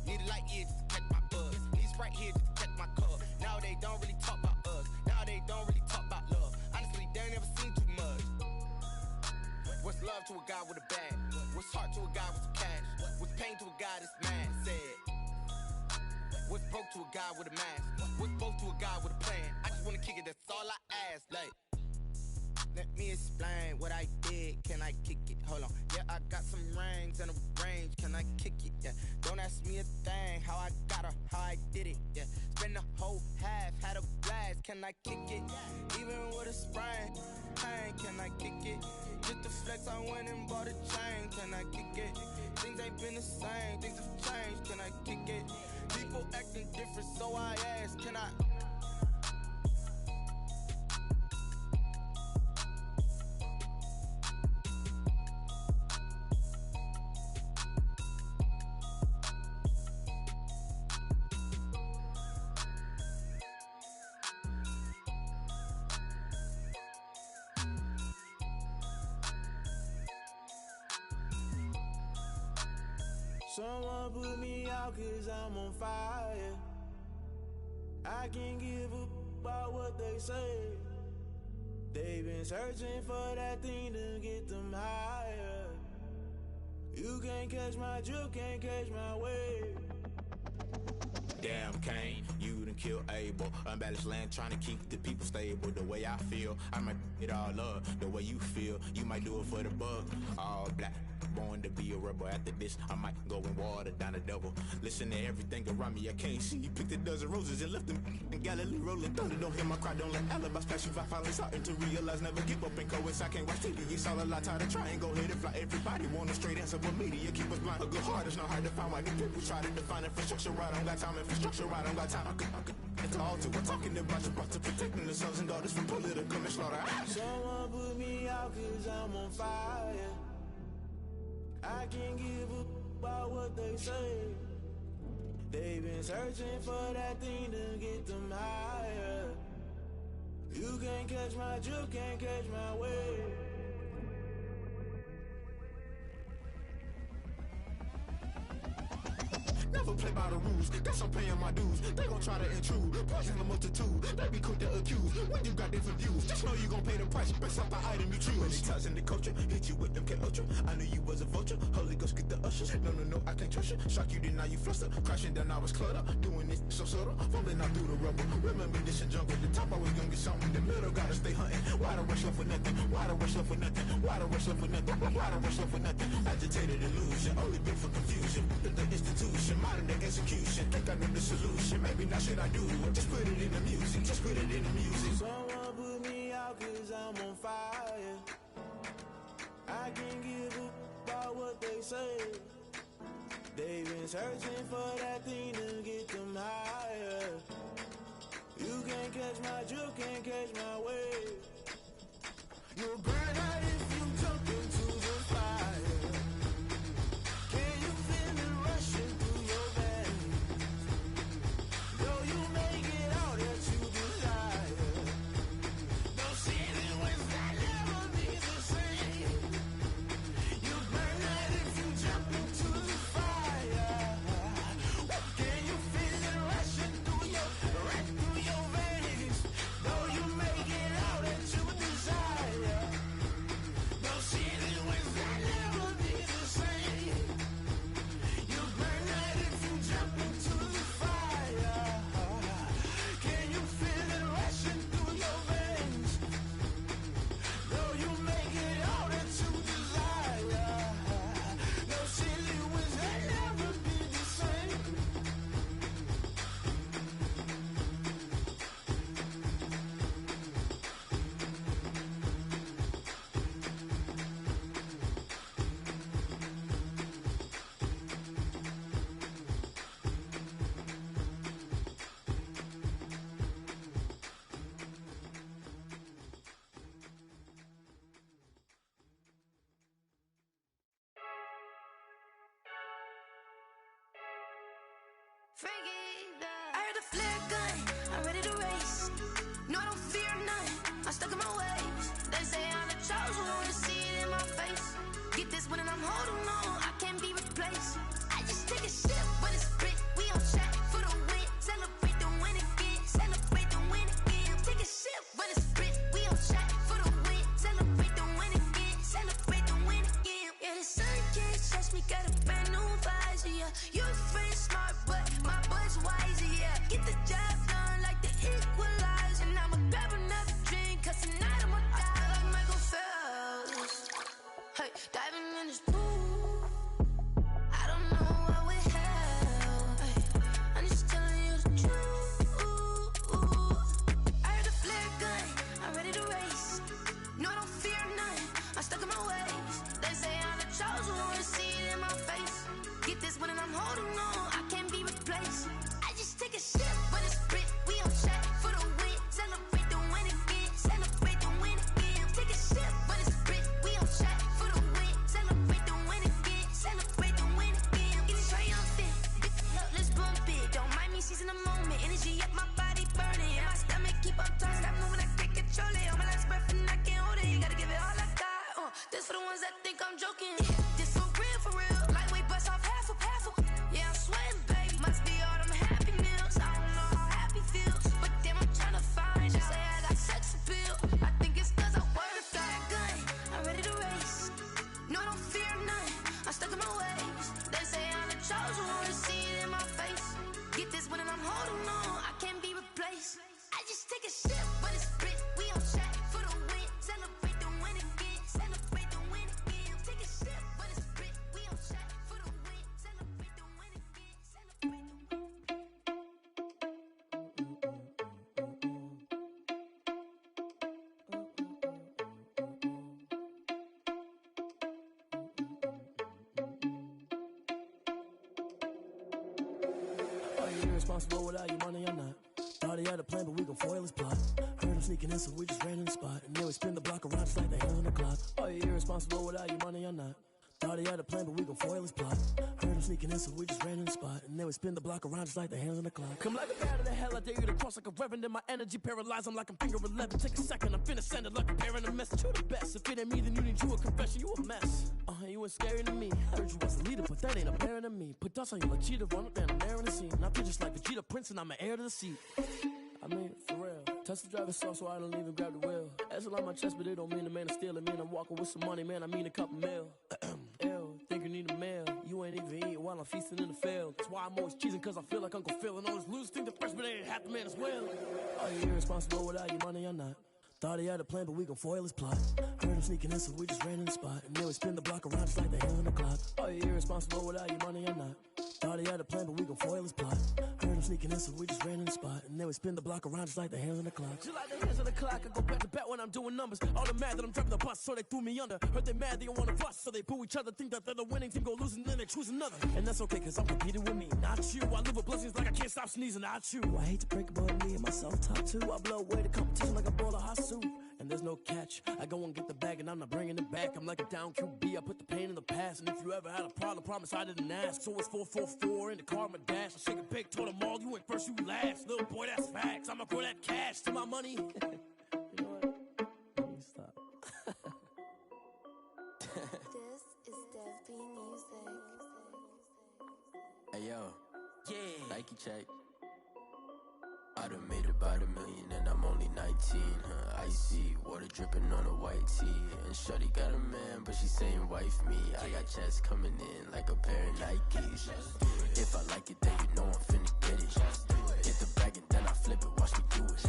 need a light year just to catch my buzz. Need Sprite here just to catch my cup. Now they don't really talk about us. Now they don't really talk about love. Honestly, they ain't never seen too much. What's love to a guy with a bag? What's heart to a guy with some cash? What's pain to a guy that's mad? Said. What's broke to a guy with a mask? What's both to a guy with a plan? I just wanna kick it, that's all I ask. Like, let me explain what I did, can I kick it? Hold on, yeah, I got some rings and a range, can I kick it? Yeah, don't ask me a thing, how I got her, how I did it. Yeah, spend the whole half, had a blast, can I kick it? Even with a sprain, pain, can I kick it? Just the flex, I went and bought a chain, can I kick it? Things ain't been the same, things have changed, can I kick it? People acting different, so I ask, can I? Someone put me out 'cause I'm on fire. I can't give a about what they say. They've been searching for that thing to get them higher. You can't catch my drift, can't catch my wave. Damn Kane, you done killed Abel. Unbalanced land trying to keep the people stable. The way I feel, I might it all up. The way you feel, you might do it for the bug. All black, born to be a rebel. After this, I might go and water down the devil. Listen to everything around me, I can't see. Picked a dozen roses and left them in Galilee rolling thunder. Don't hear my cry, don't let alibis pass you. I finally starting to realize, never give up and coincide. Can't watch TV, it's all a lot. Tired of trying, go ahead and fly. Everybody want a straight answer, but media keep us blind. A good heart is not hard to find. Why these people try to define infrastructure right? I don't got time, infrastructure right, I don't got time. It's all to we're talking about you, about to protecting the sons and daughters from political manslaughter. Someone put me out 'cause I'm on fire. I can't give a about what they say. They've been searching for that thing to get them higher. You can't catch my drift, can't catch my wave. Never play by the rules, guess I'm paying my dues. They gon' try to intrude, poison the multitude. They be quick to accuse, when you got different views. Just know you gon' pay the price, based off the item you choose. Many ties in the culture, hit you with them K-Ultra. I knew you was a vulture, Holy Ghost get the ushers. No, I can't trust you. Shock you, then now you fluster. Crashing down, I was cluttered. Doing this so subtle, fumbling out through the rubble. Remember this in jungle, the top always gonna get something. The middle gotta stay hunting. Why the rush left for nothing? Why the rush left for nothing? Why the rush left for nothing? Why the rush left for nothing? Agitated illusion, only been for confusion. The institution, modern day execution. Think I know the solution, maybe not should I do it? Just put it in the music, just put it in the music. Someone put me out 'cause I'm on fire. I can't give a about what they say. They've been searching for that thing to get them higher. You can't catch my drift, can't catch my wave. You'll burn out if you jump into the fire. Can you feel it rushing through your veins? Though you make it out that you desire. Don't see it when I love I heard the flare gun, I'm ready to race. No, I don't fear none, I'm stuck in my ways. They say I'm the chosen one, to see it in my face. Get this one and I'm holding on, I can't be replaced. I just take a sip, but it's split, we on track for the win. Celebrate the win again, celebrate the win again. Take a sip, but it's split, we on track for the win. Celebrate the win again, celebrate the win again. Yeah, the sun can't touch me, got a brand new visor, yeah. You friend smart, but my boy's wiser, yeah. Get the job done like the equalizer. And I'ma grab another drink, cause tonight I'ma die like Michael Phelps. Hey, diving in this pool, I don't know what we have. Hey, I'm just telling you the truth. I heard the flare gun, I'm ready to race. No, I don't fear none, I'm stuck in my ways. They say I'm the chosen one, to see it in my face. Get this one and I'm holding on, I can't be replaced. I just take a sip, but it's split, we on track for the win. Celebrate the win again, celebrate the win again. Take a sip, but it's split, we on track for the win. Celebrate the win again, celebrate the win again. Get it triumphant, look, let's bump it. Don't mind me seizing the moment, energy up my body burning. And my stomach keep on turning, stop moving, I can't control it. On my last breath and I can't hold it, you gotta give it all I got. This for the ones that think I'm joking. This for real, lightweight bust off half a. Yeah, I'm sweating, baby, must be all them happy meals. I don't know how happy feels, but damn, I'm tryna find out. Say I got sex appeal, I think it's cause I work out. Gun, I'm ready to race. No, I don't fear none, I'm stuck in my ways. They say I'm the chosen one, to see it in my face. Get this one and I'm holding on, I can't be replaced. I just take a sip, but it's split, we on track for the win. Celebrate the win again, celebrate the win again. Take a sip, but it's split, we on track for the win. Celebrate the win again, celebrate the win. Are you irresponsible without your money or not? Thought he had a plan, but we gon' foil his plot. Heard him sneaking in, so we just ran in the spot. And then we spin the block around just like the hands on the clock. Are you irresponsible without your money or not? Thought he had a plan, but we gon' foil his plot. Heard him sneaking in, so we just ran in the spot. And then we spin the block around just like the hands on the clock. Come like a bat of the hell, I dare you to cross like a reverend. In my energy paralyzed, I'm like I'm finger 11. Take a second, I'm finna send it like a parent a message. You the best, if it ain't me, then you need you a confession. You a mess, you ain't scary to me. Heard you was a leader, but that ain't apparent to me. Put dust on you like cheetah, run up down there in the scene. I feel just like Vegeta Prince and I'm an heir to the seat. I mean, for real. Touch the driver's soft, so I don't even grab the wheel. That's a lot on my chest, but it don't mean the man is stealing. Mean I'm walking with some money, man, I mean a couple mil. Ew, think you need a meal. You ain't even eating while I'm feasting in the field. That's why I'm always cheesing, cause I feel like Uncle Phil. And all those losers think the freshman ain't half the man as well. Are you irresponsible without your money or not? Thought he had a plan, but we gon' foil his plot. Heard him sneaking in, so we just ran in the spot. And then we spin the block around just like the hands on the clock. Are you irresponsible without your money or not? Thought he had a plan, but we gon' foil his plot. Heard him sneaking in, so we just ran in the spot. And then we spin the block around just like the hands on the clock. Just like the hands on the clock, I go back to back when I'm doing numbers. All the mad that I'm driving the bus, so they threw me under. Heard they mad, they don't wanna bust, so they boo each other. Think that they're the winning team, go losing, then they choose another. And that's okay, cause I'm competing with me, not you. I live with blessings like I can't stop sneezing, not you. I hate to break it, but me and myself top two. I blow away the competition like a bowl of hot soup. And there's no catch, I go and get the bag and I'm not bringing it back. I'm like a down QB, I put the pain in the past. And if you ever had a problem, promise I didn't ask. So it's 444 in the car, my dash. I shake a big, told them all, you ain't first, you last. Little boy, that's facts, I'ma grow that cash to my money. You know what? Let me stop. This is Dev B Music. Hey yo, yeah, Nike check. I done made about $1 million and I'm only 19, Icy, water dripping on a white tee. And shorty got a man, but she saying wife me. I got checks coming in like a pair of Nikes. If I like it, then you know I'm finna get it. Get the bag and then I flip it, watch me do it.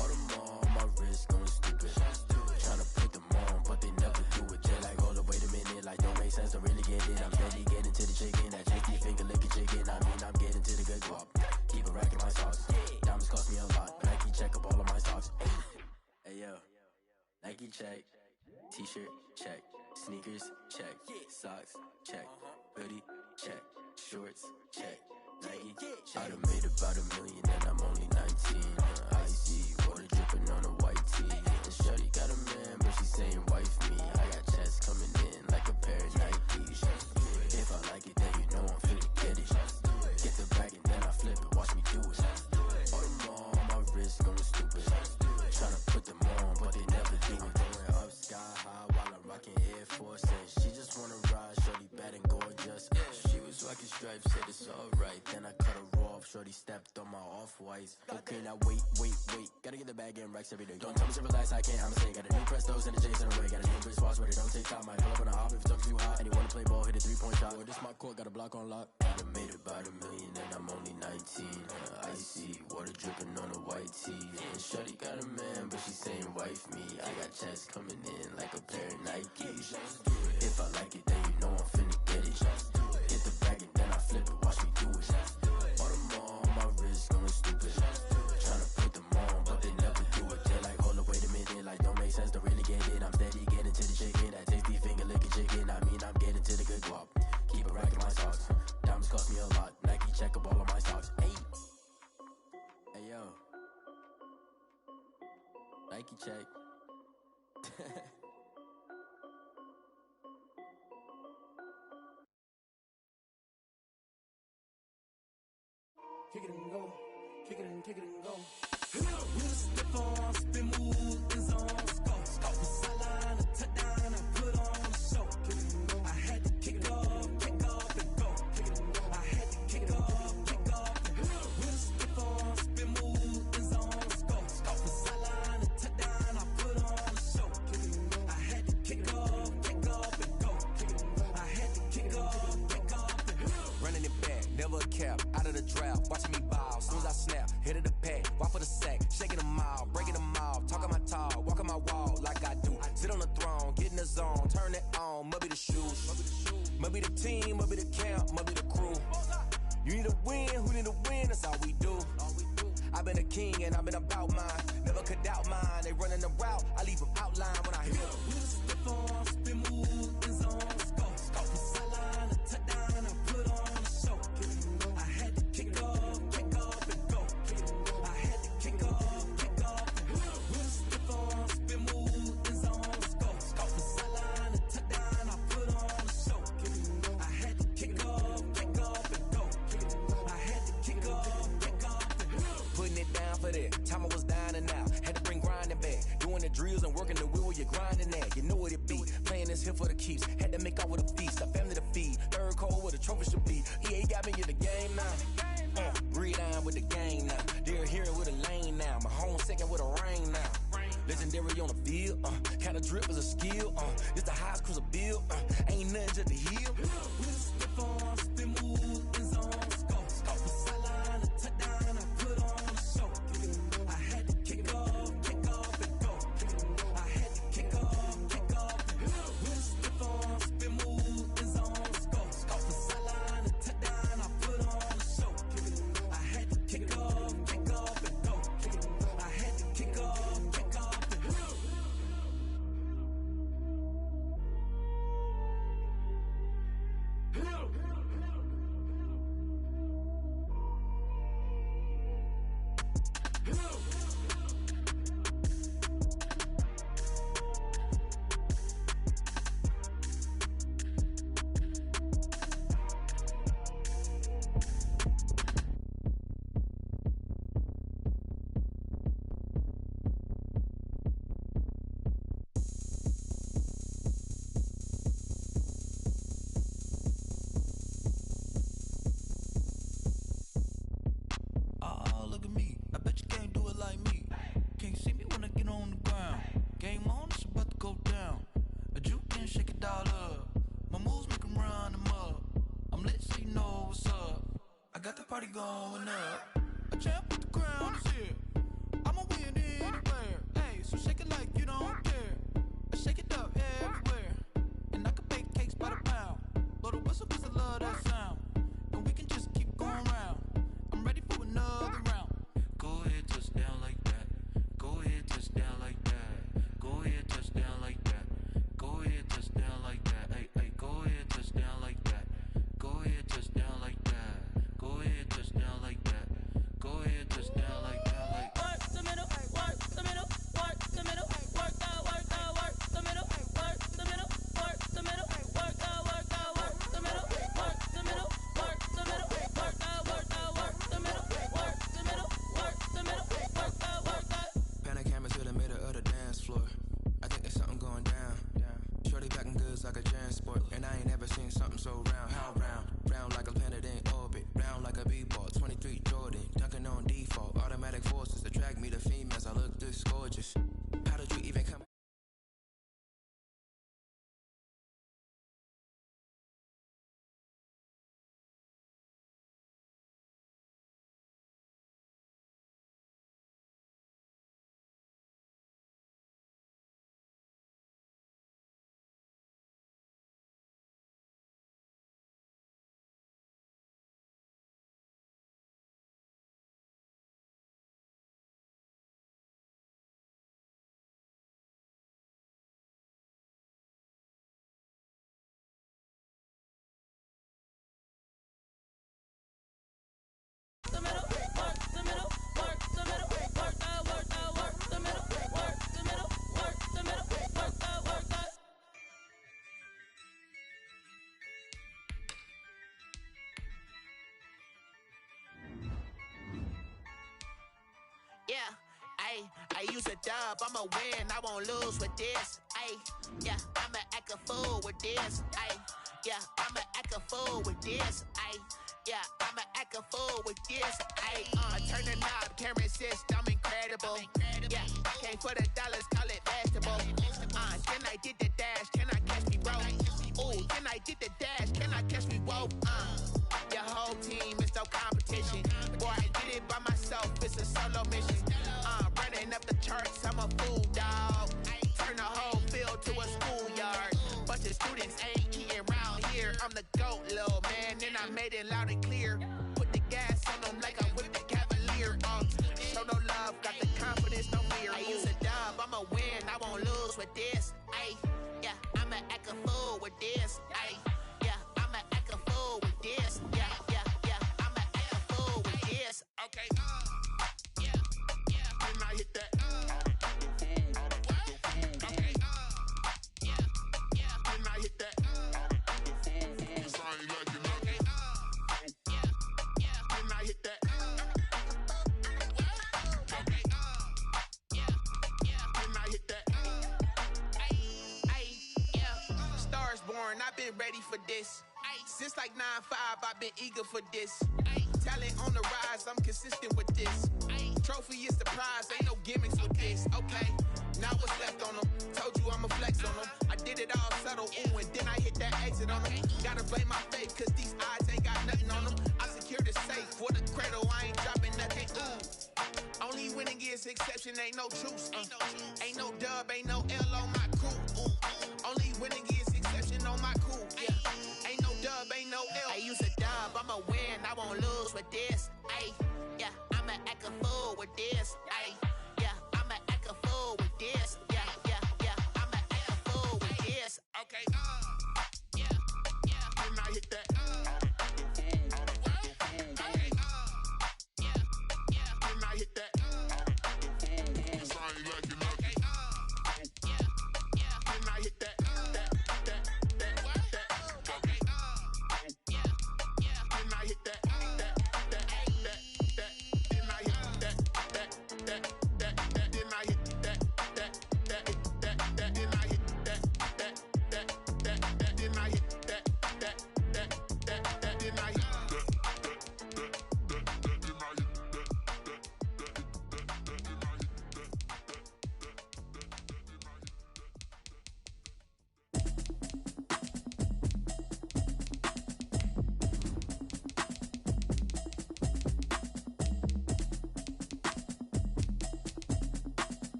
All them on my wrist going stupid. Tryna put them on, but they never do it. They're like, hold up, wait a minute, like don't make sense, don't really get it. I'm steady getting to the chicken, that chicky finger licking chicken. I mean, I'm getting to the good guap. Keep a rack in my socks. Diamonds cost me a lot. Nike check up all of my socks. Hey yo, Nike check. T-shirt check. Sneakers check. Socks check. Hoodie check. Shorts check. Nike check. I done made about $1 million and I'm only 19. Icy, water dripping on a white tee. And shorty got a man, but she saying wife me. I got checks coming in like a pair of Nikes. If I like it, then you know I'm finna get it. Get the bag and then I stripe, said it's alright. Then I cut her off, shorty stepped on my off-whites. Okay, now wait. Gotta get the bag and racks every day. Don't tell me to relax, I can't, I'ma say. Got a new Prestos and the J's in the way. Got a new Chris Watch, but it don't take time. I pull up on a hop if it talks too hot. And you wanna play ball, hit a 3-point shot. Well, this my court, got a block on lock. I done made it by the million and I'm only 19. Icy, water dripping on a white tee. And shorty got a man, but she saying wife me. I got checks coming in like a pair of Nikes. If I like it, then you know I'm finna get it. Hit the bag and then I flip it, watch me do it. All them on my wrist going stupid. Tryna put them on, but they never do it. They're like, hold up, wait a minute, like don't make sense, don't really get it. I'm steady getting to the chicken, that tasty finger licking chicken. I mean, I'm getting to the good guap. Keep it racking my socks. Diamonds cost me a lot. Nike check up all of my stocks. Hey yo, Nike check. Kick it and go, kick it and go. With a step on, spin move, in zone, scope. The sideline, a touchdown, I put on a show. Kick it and go. I had to kick off and go. Kick it and go. I had to kick off and go. With a step on, spin move, in zone, scope. The sideline, a touchdown, I put on a show. Kick it and go. I had to kick off and go. Kick it and go. I had to kick off and go. Running it back, never a cap, out of the drought, watching me ball, soon as I snap, hit of the pack, walk for the sack, shaking them all, breaking them off, talking my talk, walking my wall like I do, sit on the throne, get in the zone, turn it on, must be the shoes, must be the team, must be the camp, must be the crew, you need a win, who need a win, that's all we do, I've been a king and I've been about mine, never could doubt mine, they running the route, I leave them outline when I hit them. Step on, spin move, in zone, scope, the sideline, a touchdown, I put on a show. I had to kick off and go. I had to kick off and go. With a step on, spin move, in zone, scope, the sideline, a touchdown, I put on a show. I had to kick off and go. I had to kick off and go. Putting it down for that, time I was down and out, had to bring grinding back, doing the drills and working the wheel where you're grinding at, you know what it be, playing this here for the keeps, had to make out with a feast, a family to feed, third cold where the trophy should be, EA got me in the game now, read on with the game now, they're hearing with a lane now, my home second with a rain now, legendary on the field, kind of drip is a skill, it's the highest cruiser bill, ain't nothing just to heal. With a step on, spin move, in zone, scope, the sideline, a touchdown, I put on a show. I had to kick off and go. I had to kick off and go. With a step on, spin move, in zone, scope, the sideline, a touchdown, I put on a show. I had to kick off and go. I had to kick off and go. Look at me, I bet you can't do it like me. Can't see me when I get on the ground. Game on, it's about to go down. A juke and shake it all up. My moves make them run them up. I'm lit so you know what's up. I got the party going up. A champ with the crown is here. I'ma win anywhere. Hey, so shake it like you don't care. I shake it up everywhere. And I can bake cakes by the pound. Blow the whistle 'cause I love that sound. And we can just keep going round. I'm ready for another round. Go ahead, touch down like that. Go ahead, touch down like that. Go ahead, touch down like that. Go ahead, touch down like that. Hey, go ahead, touch down like that. Go ahead, touch down like that. Go ahead, touch down like that. Go ahead, touch down like that. Like work the middle, work the middle, work the middle, work out, work the middle, work the middle, work the middle, work out, work the middle, work the middle, work the middle, work out, work the middle, work the middle, work the middle, work out, work out. Pan a camera to the middle of the dance floor. I think there's something going down. Shorty backing goods like a jam sport, and I ain't never seen something so round. How round? Round like a planet in use a dub, I'ma win, I won't lose with this. Ay, yeah, I'ma act a fool with this. Ay, yeah, I'ma act a fool with this. Ay, yeah, I'ma act a fool with this. Ay, turn the knob, can't resist, I'm incredible. Yeah, came for the dollars, call it vegetable. Can I get the dash? Can I catch me roll? Ooh, can I get the dash? Can I catch me roll? Your whole team is no competition. Boy, I did it by myself, it's a solo mission. Running up the charts, I'm a fool, dog. Turn the whole field to a schoolyard. Bunch of students ain't eating around here. I'm the GOAT, little man, and I made it loud and clear. Put the gas on them like I whipped the Cavalier. Show no love, got the confidence, no fear. I use a dub, I'ma win, I won't lose with this. Ay, yeah, I'ma act a fool with this. Ay, yeah, I'ma act a fool with this. Yeah, yeah, yeah, I'ma act a fool with this. Okay, yeah, yeah, then I hit that. Okay, yeah, yeah, then I hit that. I've been ready for this. Since like 9-5, I've been eager for this. Talent on the rise, I'm consistent with this. Trophy is the prize, ain't no gimmicks with this. Okay, now what's left on them? Told you I'ma flex on them. I did it all subtle, ooh, and then I hit that exit on them. Gotta blame my faith, cause these eyes ain't got nothing on them. I secured the safe for the cradle, I ain't dropping nothing, ooh. Only winning is exception, ain't no truce. Ain't no dub, ain't no L on my crew. Only winning is exception on my crew. Yeah, ain't no dub, ain't no L. I use a dub, I'ma win, I won't lose with this. Ay, yeah, I'ma act a fool with this. Ay, yeah, I'ma act a fool with this. Yeah, yeah, yeah, I'ma act a fool with this. Okay, yeah, yeah, then I hit that. Okay, yeah, yeah, then I hit that.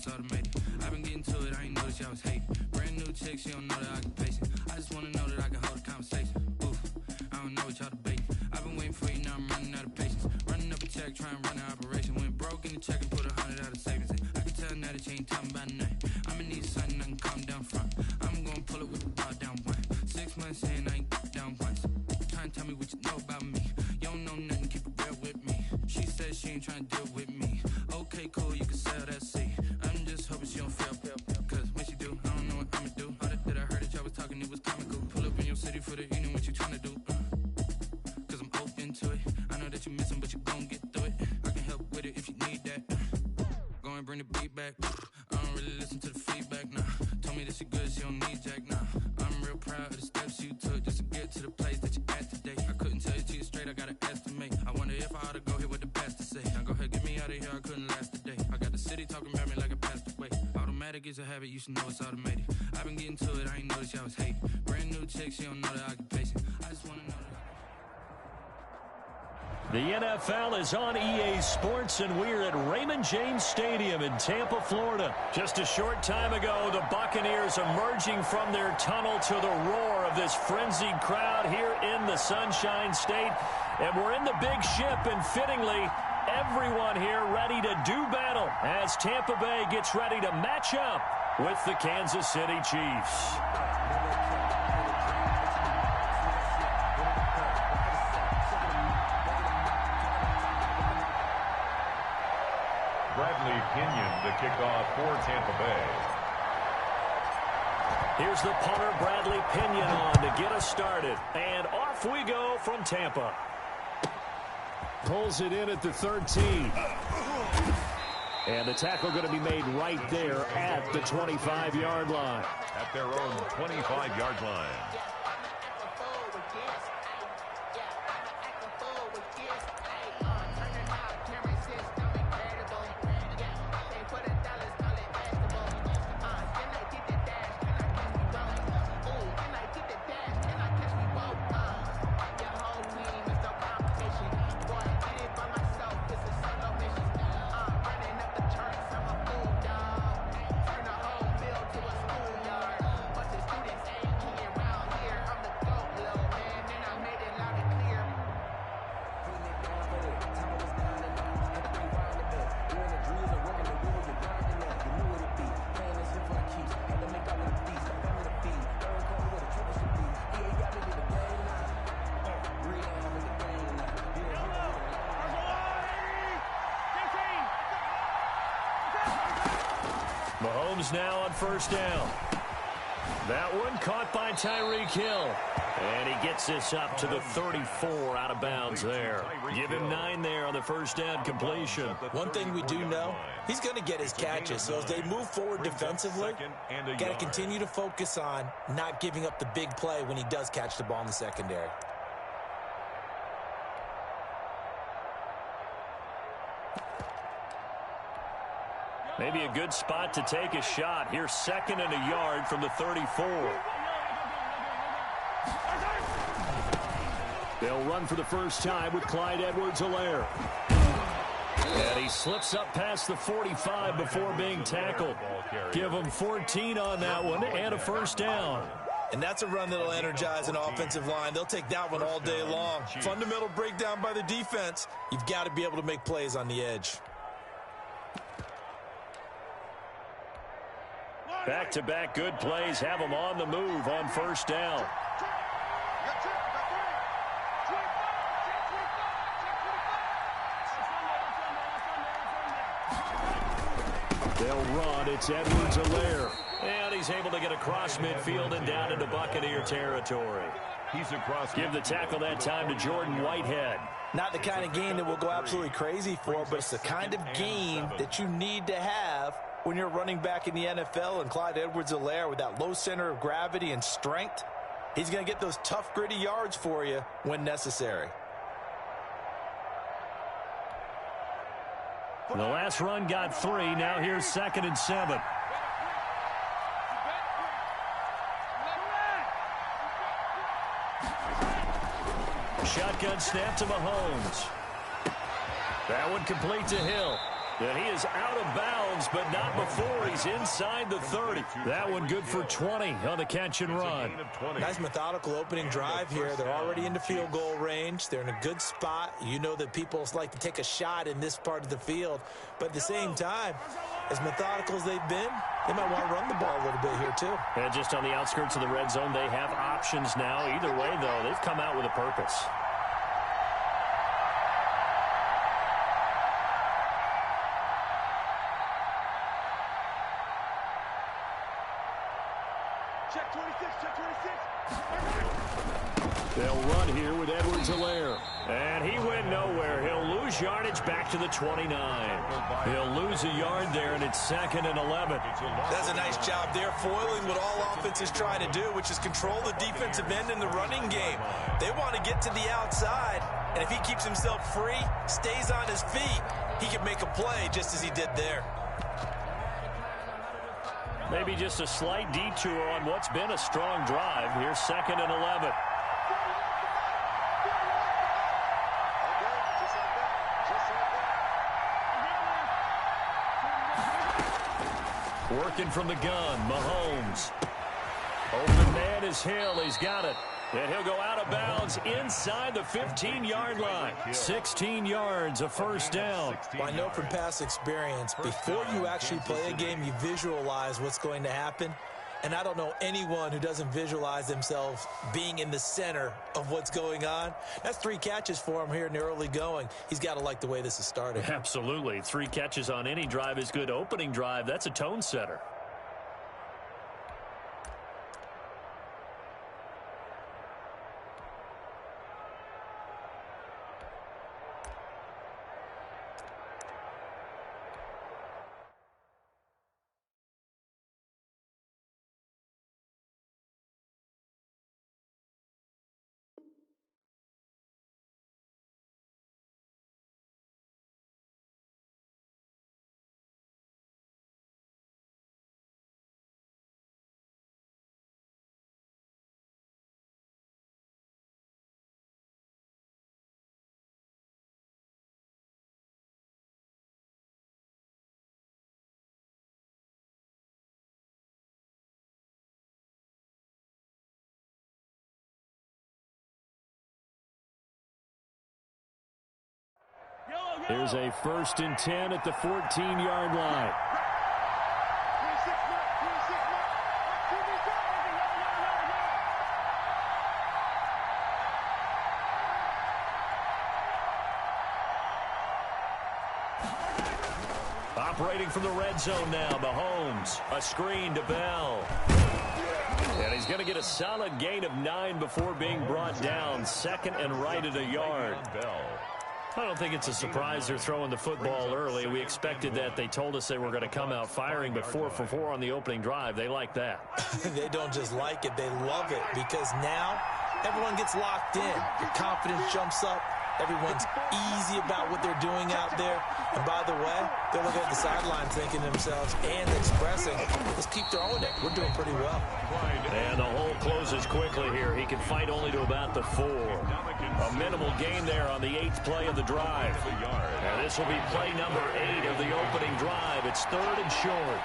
Automated. I've been getting to it, I ain't noticed y'all was hating. Brand new chick, she don't know the occupation. I just wanna know that I can hold a conversation. Oof, I don't know what y'all debating. I've been waiting for you, now I'm running out of patience. Running up a check, trying to run an operation. Went broke in the check and put 100 out of savings in. I can tell now that you ain't talking about nothing. I'ma need something I can calm down front. I'm gonna pull it with the bar down one. 6 months in, I ain't down once. Trying to tell me what you know about me. You don't know nothing, keep it real with me. She said she ain't trying to deal with me. Okay, cool, you can sell that seat. Hoping she don't fail, cause when she do, I don't know what I'ma do. All that I heard that y'all was talking, it was comical. Pull up in your city for the evening, what you tryna do? Cause I'm open to it. I know that you missing, but you gon' get through it. I can help with it if you need that. Go and bring the beat back. I don't really listen to the feedback, nah. Told me that she good, she don't need jack, nah. I'm real proud of the steps you took just to get to the place that you at today. I couldn't tell you to you straight, I gotta estimate. I wonder if I ought to go here with the pastor say. Now go ahead, get me out of here, I couldn't last a day. I got the city talking about me like a pastor. Automatic is a habit, you should know it's automated. I've been getting to it, I ain't noticed y'all was hating. Brand new chick, she don't know the occupation. I just wanna know The NFL is on EA Sports, and we're at Raymond James Stadium in Tampa, Florida. Just a short time ago, the Buccaneers emerging from their tunnel to the roar of this frenzied crowd here in the Sunshine State. And we're in the big ship, and fittingly, everyone here ready to do battle as Tampa Bay gets ready to match up with the Kansas City Chiefs. Bradley Pinion, the kickoff for Tampa Bay. Here's the punter, Bradley Pinion, on to get us started. And off we go from Tampa. pulls it in at the 13. And the tackle going to be made right there at the 25-yard line. At their own 25-yard line. Mahomes now on first down. That one caught by Tyreek Hill. And he gets this up to the 34 out of bounds there. Give him 9 there on the first down completion. One thing we do know, he's going to get his catches. So as they move forward defensively, got to continue to focus on not giving up the big play when he does catch the ball in the secondary. Maybe a good spot to take a shot. Here's 2nd and a yard from the 34. They'll run for the first time with Clyde Edwards-Helaire. And he slips up past the 45 before being tackled. Give him 14 on that one and a first down. And that's a run that'll energize an offensive line. They'll take that one all day long. Fundamental breakdown by the defense. You've got to be able to make plays on the edge. Back-to-back good plays have them on the move on first down. They'll run. It's Edwards-Helaire. And he's able to get across midfield and down into Buccaneer territory. He's across. Give the tackle that time to Jordan Whitehead. Not the kind of game that we'll go absolutely crazy for, but it's the kind of game that you need to have when you're running back in the NFL. And Clyde Edwards-Helaire, with that low center of gravity and strength, he's going to get those tough, gritty yards for you when necessary. The last run got 3. Now here's 2nd and 7. Shotgun snap to Mahomes. That one complete to Hill. And he is out of bounds, but not before he's inside the 30. That one good for 20 on the catch and run. Nice methodical opening drive here. They're already into field goal range. They're in a good spot. You know that people like to take a shot in this part of the field. But at the same time, as methodical as they've been, they might want to run the ball a little bit here too. And just on the outskirts of the red zone, they have options now. Either way, though, they've come out with a purpose. Check 26, check 26. They'll run here with Edwards-Helaire. And he went nowhere. He'll lose yardage back to the 29. He'll lose a yard there, and it's 2nd and 11. That's a nice job there, foiling what all offenses try to do, which is control the defensive end in the running game. They want to get to the outside, and if he keeps himself free, stays on his feet, he can make a play just as he did there. Maybe just a slight detour on what's been a strong drive. Here's 2nd and 11. Working from the gun, Mahomes. Open man is Hill. He's got it. And he'll go out of bounds inside the 15-yard line. 16 yards, a first down. Well, I know from past experience, before you actually play a game, you visualize what's going to happen. And I don't know anyone who doesn't visualize themselves being in the center of what's going on. That's 3 catches for him here in the early going. He's got to like the way this is starting. Absolutely. 3 catches on any drive is good. Opening drive, that's a tone setter. Here's a 1st and 10 at the 14-yard line. Operating from the red zone now, Mahomes. A screen to Bell. And he's going to get a solid gain of 9 before being brought down. 2nd and right at a yard. I don't think it's a surprise they're throwing the football early. We expected that. They told us they were going to come out firing, but 4 for 4 on the opening drive. They like that. They don't just like it, they love it, because now everyone gets locked in. The confidence jumps up. Everyone's easy about what they're doing out there. And by the way, they're looking at the sideline thinking to themselves and expressing, let's keep throwing it. We're doing pretty well. And the hole closes quickly here. He can fight only to about the 4. A minimal gain there on the 8th play of the drive. And this will be play number 8 of the opening drive. It's 3rd and short.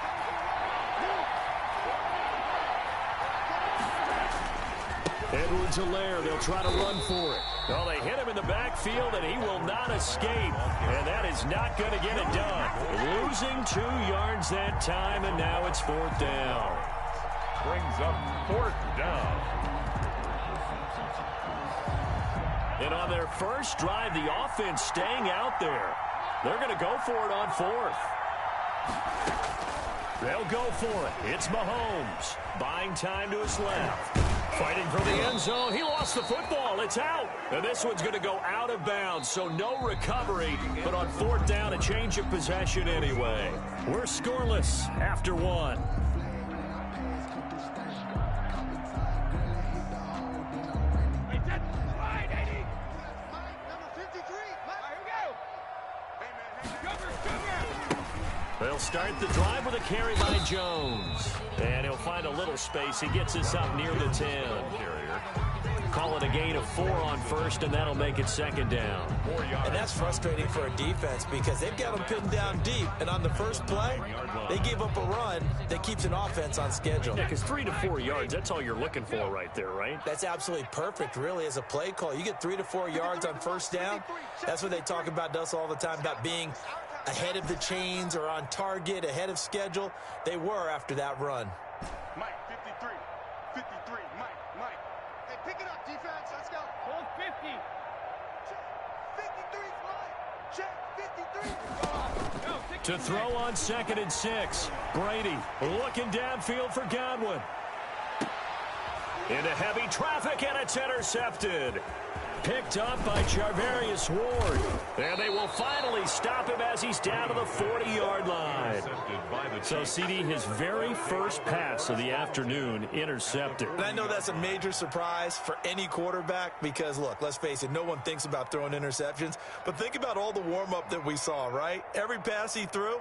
Edwards-Helaire, they'll try to run for it. Well, they hit him in the backfield, and he will not escape. And that is not going to get it done. Losing 2 yards that time, and now it's 4th down. Brings up 4th down. And on their first drive, the offense staying out there. They're going to go for it on 4th. They'll go for it. It's Mahomes. Buying time to his left. Fighting for the end zone. He lost the football. It's out. And this one's going to go out of bounds, so no recovery. But on 4th down, a change of possession anyway. We're scoreless after 1. They'll start the drive with a carry by Jones. And he'll find a little space. He gets us up near the 10. Call it a gain of 4 on 1st, and that'll make it 2nd down. And that's frustrating for a defense because they've got them pinned down deep. And on the first play, they gave up a run that keeps an offense on schedule. Yeah, because 3 to 4 yards, that's all you're looking for right there, right? That's absolutely perfect, really, as a play call. You get 3 to 4 yards on 1st down. That's what they talk about us all the time, about being ahead of the chains or on target, ahead of schedule. They were after that run. Mike, 53. 53. Mike. Hey, pick it up, defense. Let's go. Hold 50. Check. 53's Mike. Check. 53. To throw on 2nd and 6. Brady looking downfield for Godwin. Into heavy traffic, and it's intercepted. Picked up by Charvarius Ward. And they will finally stop him as he's down to the 40-yard line. So, CD, his very first pass of the afternoon intercepted. And I know that's a major surprise for any quarterback because, look, let's face it, no one thinks about throwing interceptions. But think about all the warm-up that we saw, right? Every pass he threw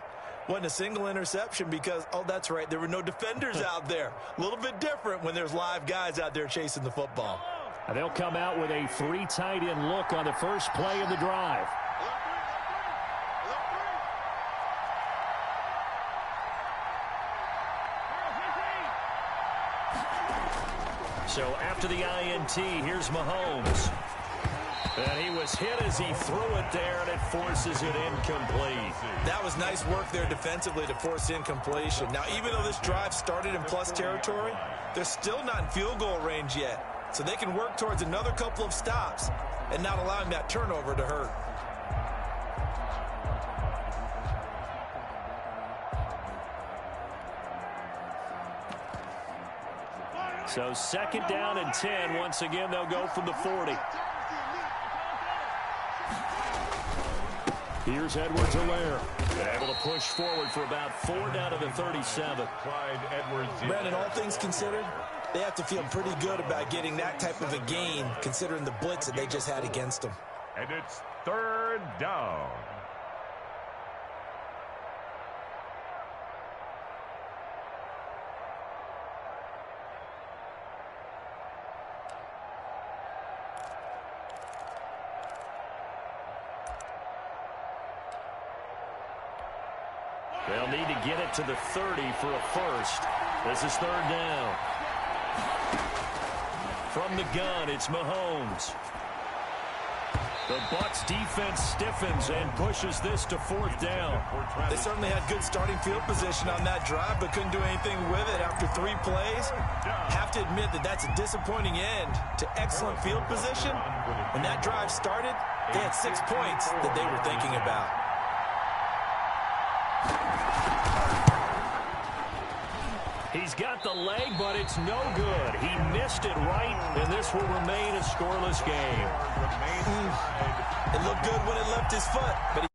wasn't a single interception because, oh, that's right, there were no defenders out there. A little bit different when there's live guys out there chasing the football. And they'll come out with a 3 tight end look on the first play of the drive. So after the INT, here's Mahomes. And he was hit as he threw it there, and it forces it incomplete. That was nice work there defensively to force incompletion. Now, even though this drive started in plus territory, they're still not in field goal range yet. So they can work towards another couple of stops and not allowing that turnover to hurt. So 2nd down and 10. Once again, they'll go from the 40. Here's Edwards-Helaire. Able to push forward for about 4 down to the 37. Brandon, all things considered, they have to feel pretty good about getting that type of a gain considering the blitz that they just had against them. And it's 3rd down. They'll need to get it to the 30 for a first. This is 3rd down. From the gun, it's Mahomes. The Bucs defense stiffens and pushes this to 4th down. They certainly had good starting field position on that drive, but couldn't do anything with it after 3 plays. Have to admit that that's a disappointing end to excellent field position. When that drive started, they had 6 points that they were thinking about. He's got the leg, but it's no good. He missed it right, and this will remain a scoreless game. It looked good when it left his foot, but